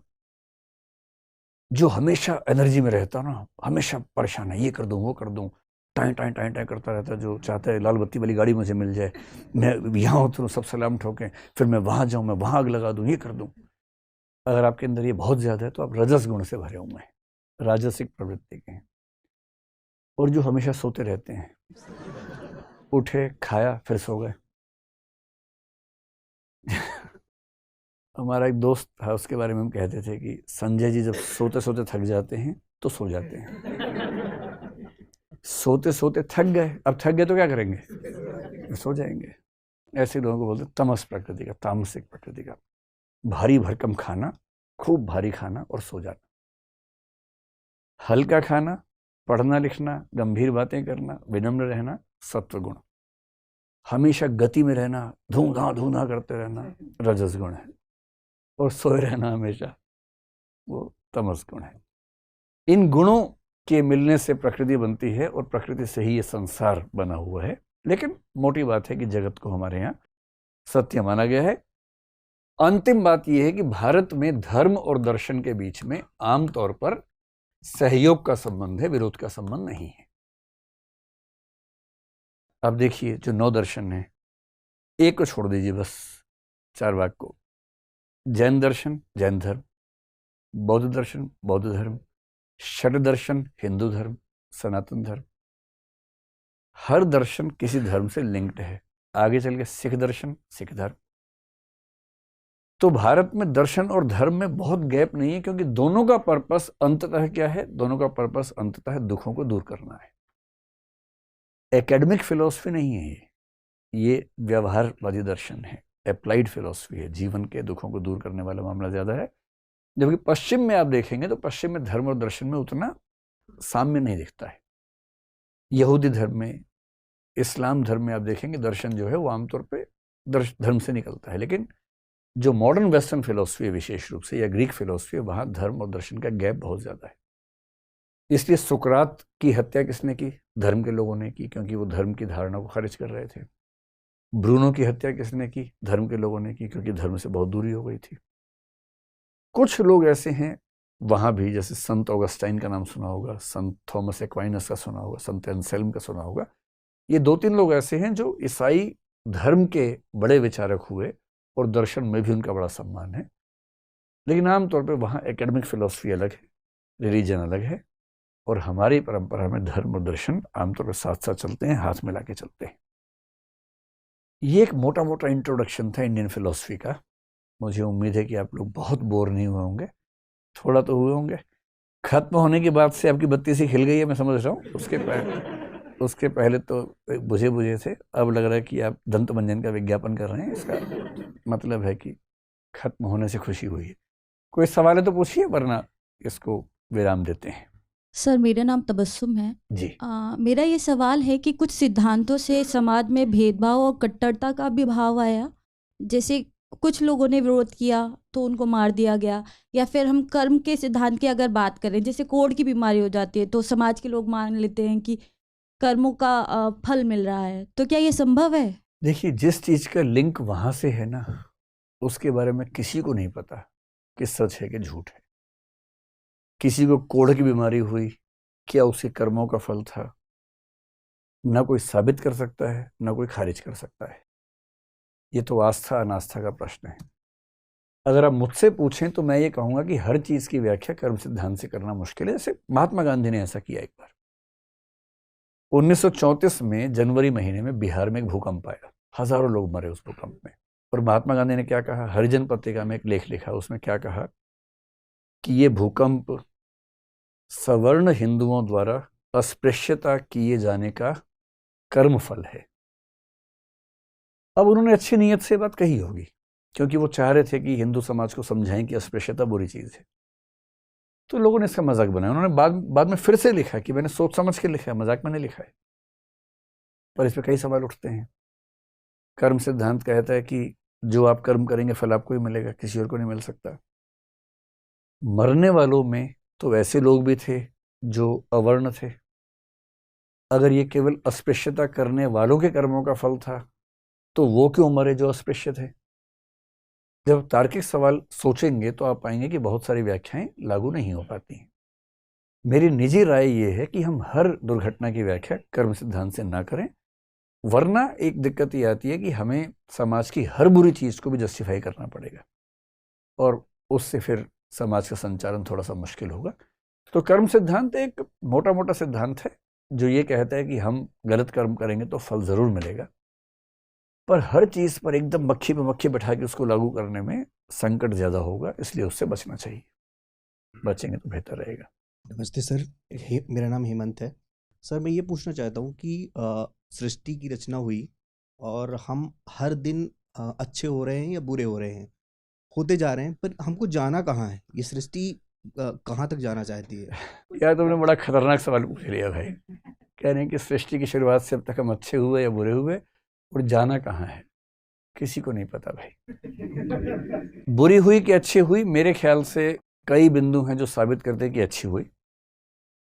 जो हमेशा एनर्जी में रहता ना, हमेशा परेशान है, ये कर दूं वो कर दूं, टाइम टाइम टाइम टाइम करता रहता है, जो चाहता है लाल बत्ती वाली गाड़ी मुझे मिल जाए, मैं यहाँ उतरूँ, सब सलाम ठोकें, फिर मैं वहाँ जाऊँ, मैं वहाँ आग लगा दूँ, ये कर दूँ। अगर आपके अंदर ये बहुत ज़्यादा है तो आप रजस गुण से भरे हुए हैं, राजसिक प्रवृत्ति के हैं। और जो हमेशा सोते रहते हैं, उठे, खाया, फिर सो गए। हमारा एक दोस्त था, उसके बारे में हम कहते थे कि संजय जी जब सोते सोते थक जाते हैं तो सो जाते हैं। सोते सोते थक गए, अब थक गए तो क्या करेंगे? सो जाएंगे। ऐसे लोगों को बोलते तमस प्रकृति का, तामसिक प्रकृति का। भारी भरकम खाना, खूब भारी खाना और सो जाना। हल्का खाना, पढ़ना लिखना, गंभीर बातें करना, विनम्र रहना, सत्व गुण। हमेशा गति में रहना, धूम-धाम करते रहना, रजस गुण है। और सोए रहना हमेशा, वो तमस गुण है। इन गुणों के मिलने से प्रकृति बनती है और प्रकृति से ही ये संसार बना हुआ है। लेकिन मोटी बात है कि जगत को हमारे यहाँ सत्य माना गया है। अंतिम बात यह है कि भारत में धर्म और दर्शन के बीच में आमतौर पर सहयोग का संबंध है, विरोध का संबंध नहीं है। अब देखिए जो 9 दर्शन है, एक को छोड़ दीजिए बस, चारवाक को। जैन दर्शन जैन धर्म, बौद्ध दर्शन बौद्ध धर्म, षट दर्शन हिंदू धर्म, सनातन धर्म, हर दर्शन किसी धर्म से लिंक्ड है। आगे चल के सिख दर्शन सिख धर्म। तो भारत में दर्शन और धर्म में बहुत गैप नहीं है, क्योंकि दोनों का पर्पस अंततः क्या है? दोनों का पर्पस अंततः दुखों को दूर करना है। एकेडमिक फिलॉसफी नहीं है ये व्यवहारवादी दर्शन है, अप्लाइड फिलॉसफी है। जीवन के दुखों को दूर करने वाला मामला ज्यादा है। जबकि पश्चिम में आप देखेंगे तो पश्चिम में धर्म और दर्शन में उतना साम्य नहीं दिखता है। यहूदी धर्म में, इस्लाम धर्म में आप देखेंगे दर्शन जो है वो आमतौर पे धर्म से निकलता है। लेकिन जो मॉडर्न वेस्टर्न फिलॉसफी है विशेष रूप से, या ग्रीक फिलॉसफी है, वहां धर्म और दर्शन का गैप बहुत ज्यादा है। इसलिए सुकरात की हत्या किसने की? धर्म के लोगों ने की, क्योंकि वो धर्म की धारणा को खारिज कर रहे थे। ब्रूनो की हत्या किसने की? धर्म के लोगों ने की, क्योंकि धर्म से बहुत दूरी हो गई थी। कुछ लोग ऐसे हैं वहां भी, जैसे संत ऑगस्टाइन का नाम सुना होगा, संत थॉमस एक्वाइनस का सुना होगा, संत एंसेल्म का सुना होगा। ये 2-3 लोग ऐसे हैं जो ईसाई धर्म के बड़े विचारक हुए और दर्शन में भी उनका बड़ा सम्मान है। लेकिन आमतौर पर वहाँ एकेडमिक फिलॉसफी अलग है, रिलीजन अलग है, और हमारी परंपरा में धर्म और दर्शन आमतौर पर साथ साथ चलते हैं, हाथ मिला के चलते हैं। ये एक मोटा मोटा इंट्रोडक्शन था इंडियन फिलॉसफी का। मुझे उम्मीद है कि आप लोग बहुत बोर नहीं हुए होंगे, थोड़ा तो हुए होंगे। खत्म होने के बाद से आपकी बत्ती सी खिल गई है, मैं समझ रहा हूँ। उसके पहले तो बुझे बुझे थे, अब लग रहा है कि आप दंत मंजन का विज्ञापन कर रहे हैं। इसका मतलब है कि खत्म होने से खुशी हुई है। कोई सवाल है तो पूछिए, वरना इसको विराम देते हैं। सर, मेरा नाम तबस्सुम है जी। मेरा ये सवाल है कि कुछ सिद्धांतों से समाज में भेदभाव और कट्टरता का भी भाव आया। जैसे कुछ लोगों ने विरोध किया तो उनको मार दिया गया, या फिर हम कर्म के सिद्धांत की अगर बात करें, जैसे कोढ़ की बीमारी हो जाती है तो समाज के लोग मान लेते हैं कि कर्मों का फल मिल रहा है। तो क्या ये संभव है? देखिए, जिस चीज का लिंक वहां से है ना, उसके बारे में किसी को नहीं पता कि सच है कि झूठ है। किसी को कोढ़ की बीमारी हुई, क्या उसके कर्मों का फल था? ना कोई साबित कर सकता है, ना कोई खारिज कर सकता है। ये तो आस्था अनास्था का प्रश्न है। अगर आप मुझसे पूछें तो मैं ये कहूंगा कि हर चीज की व्याख्या कर्म सिद्धांत से करना मुश्किल है। जैसे महात्मा गांधी ने ऐसा किया एक बार। 1934 में जनवरी महीने में बिहार में एक भूकंप आया, हजारों लोग मरे उस भूकंप में। और महात्मा गांधी ने क्या कहा? हरिजन पत्रिका में एक लेख लिखा, उसमें क्या कहा कि ये भूकंप सवर्ण हिंदुओं द्वारा अस्पृश्यता किए जाने का कर्म फल है। अब उन्होंने अच्छी नीयत से बात कही होगी, क्योंकि वो चाह रहे थे कि हिंदू समाज को समझाएं कि अस्पृश्यता बुरी चीज है। तो लोगों ने इसका मजाक बनाया। उन्होंने बाद में फिर से लिखा कि मैंने सोच समझ के लिखा है, मजाक में नहीं लिखा है। पर इस पर कई सवाल उठते हैं। कर्म सिद्धांत कहता है कि जो आप कर्म करेंगे फल आपको ही मिलेगा, किसी और को नहीं मिल सकता। मरने वालों में तो ऐसे लोग भी थे जो अवर्ण थे। अगर ये केवल अस्पृश्यता करने वालों के कर्मों का फल था तो वो क्यों मरे जो अस्पृश्य थे? जब तार्किक सवाल सोचेंगे तो आप पाएंगे कि बहुत सारी व्याख्याएं लागू नहीं हो पाती। मेरी निजी राय ये है कि हम हर दुर्घटना की व्याख्या कर्म सिद्धांत से ना करें, वरना एक दिक्कत ये आती है कि हमें समाज की हर बुरी चीज को भी जस्टिफाई करना पड़ेगा, और उससे फिर समाज का संचालन थोड़ा सा मुश्किल होगा। तो कर्म सिद्धांत एक मोटा मोटा सिद्धांत है जो ये कहता है कि हम गलत कर्म करेंगे तो फल जरूर मिलेगा, पर हर चीज पर एकदम मक्खी पे मक्खी बैठा के उसको लागू करने में संकट ज्यादा होगा, इसलिए उससे बचना चाहिए। बचेंगे तो बेहतर रहेगा। नमस्ते सर, मेरा नाम हेमंत है। सर, मैं ये पूछना चाहता हूँ कि सृष्टि की रचना हुई और हम हर दिन अच्छे हो रहे हैं या बुरे हो रहे हैं, होते जा रहे हैं, पर हमको जाना कहाँ है? ये सृष्टि कहाँ तक जाना चाहती है? यार, तुमने बड़ा खतरनाक सवाल पूछ लिया भाई। कह रहे हैं कि सृष्टि की शुरुआत से अब तक हम अच्छे हुए या बुरे हुए, और जाना कहाँ है? किसी को नहीं पता भाई। बुरी हुई कि अच्छी हुई, मेरे ख्याल से कई बिंदु हैं जो साबित करते हैं कि अच्छी हुई।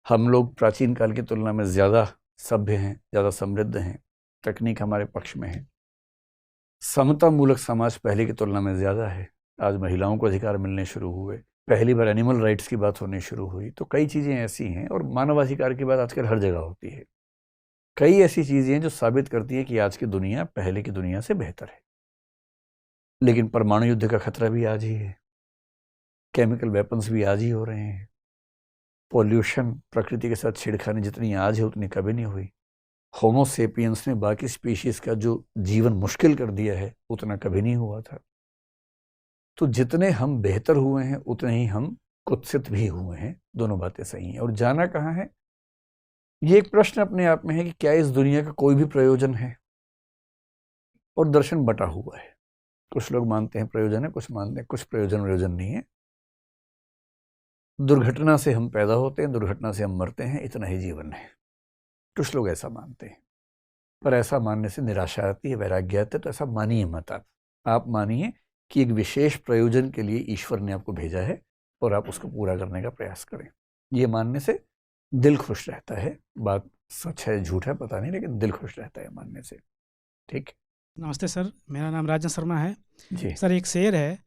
हम लोग प्राचीन काल की तुलना में ज्यादा सभ्य हैं, ज्यादा समृद्ध हैं, तकनीक हमारे पक्ष में है। समता मूलक समाज पहले की तुलना में ज्यादा है। आज महिलाओं को अधिकार मिलने शुरू हुए, पहली बार एनिमल राइट्स की बात होनी शुरू हुई, तो कई चीज़ें ऐसी हैं, और मानवाधिकार की बात आजकल हर जगह होती है। कई ऐसी चीज़ें हैं जो साबित करती हैं कि आज की दुनिया पहले की दुनिया से बेहतर है। लेकिन परमाणु युद्ध का खतरा भी आज ही है, केमिकल वेपन्स भी आज ही हो रहे हैं, पॉल्यूशन, प्रकृति के साथ छेड़खानी जितनी आज है उतनी कभी नहीं हुई। होमो सेपियंस ने बाकी स्पीशीज का जो जीवन मुश्किल कर दिया है उतना कभी नहीं हुआ था। तो जितने हम बेहतर हुए हैं उतने ही हम कुत्सित भी हुए हैं। दोनों बातें सही हैं। और जाना कहाँ है, ये एक प्रश्न अपने आप में है कि क्या इस दुनिया का कोई भी प्रयोजन है। और दर्शन बटा हुआ है, कुछ लोग मानते हैं प्रयोजन है, कुछ मानते हैं कुछ प्रयोजन नहीं है। दुर्घटना से हम पैदा होते हैं, दुर्घटना से हम मरते हैं, इतना ही जीवन है। कुछ लोग ऐसा मानते हैं, पर ऐसा मानने से निराशा आती है, वैराग्य आता है। तो ऐसा मानिए मत। आप मानिए कि एक विशेष प्रयोजन के लिए ईश्वर ने आपको भेजा है और आप उसको पूरा करने का प्रयास करें। ये मानने से दिल खुश रहता है। बात सच है झूठ है पता नहीं, लेकिन दिल खुश रहता है मानने से। ठीक। नमस्ते सर, मेरा नाम राजन शर्मा है। जी। सर, एक शेर है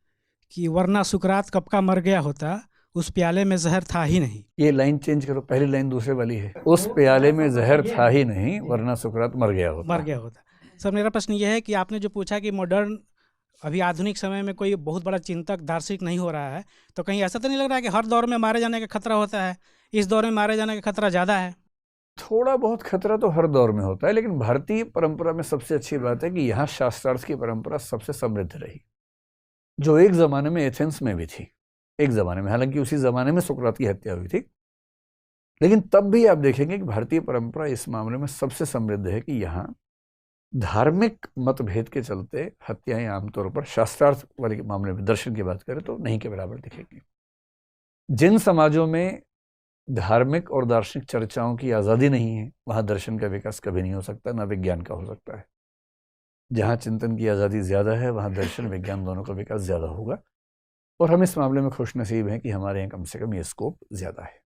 कि वरना सुकरात कब का मर गया होता, उस प्याले में जहर था ही नहीं। ये लाइन चेंज करो, पहली लाइन दूसरे वाली है, उस प्याले में जहर था ही नहीं वरना सुकरात मर गया होता। सर, मेरा प्रश्न यह है कि आपने जो पूछा कि मॉडर्न अभी आधुनिक समय में कोई बहुत बड़ा चिंतक दार्शनिक नहीं हो रहा है, तो कहीं ऐसा तो नहीं लग रहा है कि हर दौर में मारे जाने का खतरा होता है, इस दौर में मारे जाने का खतरा ज़्यादा है? थोड़ा बहुत खतरा तो हर दौर में होता है, लेकिन भारतीय परंपरा में सबसे अच्छी बात है कि यहाँ शास्त्रार्थ की परंपरा सबसे समृद्ध रही, जो एक ज़माने में एथेंस में भी थी। एक ज़माने में, हालांकि उसी ज़माने में सुकरात की हत्या हुई थी, लेकिन तब भी आप देखेंगे कि भारतीय परंपरा इस मामले में सबसे समृद्ध है कि यहाँ धार्मिक मतभेद के चलते हत्याएं आमतौर पर शास्त्रार्थ वाले मामले में, दर्शन की बात करें तो नहीं के बराबर दिखेगी। जिन समाजों में धार्मिक और दार्शनिक चर्चाओं की आज़ादी नहीं है, वहाँ दर्शन का विकास कभी नहीं हो सकता, ना विज्ञान का हो सकता है। जहाँ चिंतन की आज़ादी ज़्यादा है, वहाँ दर्शन विज्ञान दोनों का विकास ज़्यादा होगा। और हम इस मामले में खुश नसीब हैं कि हमारे यहाँ कम से कम ये स्कोप ज़्यादा है।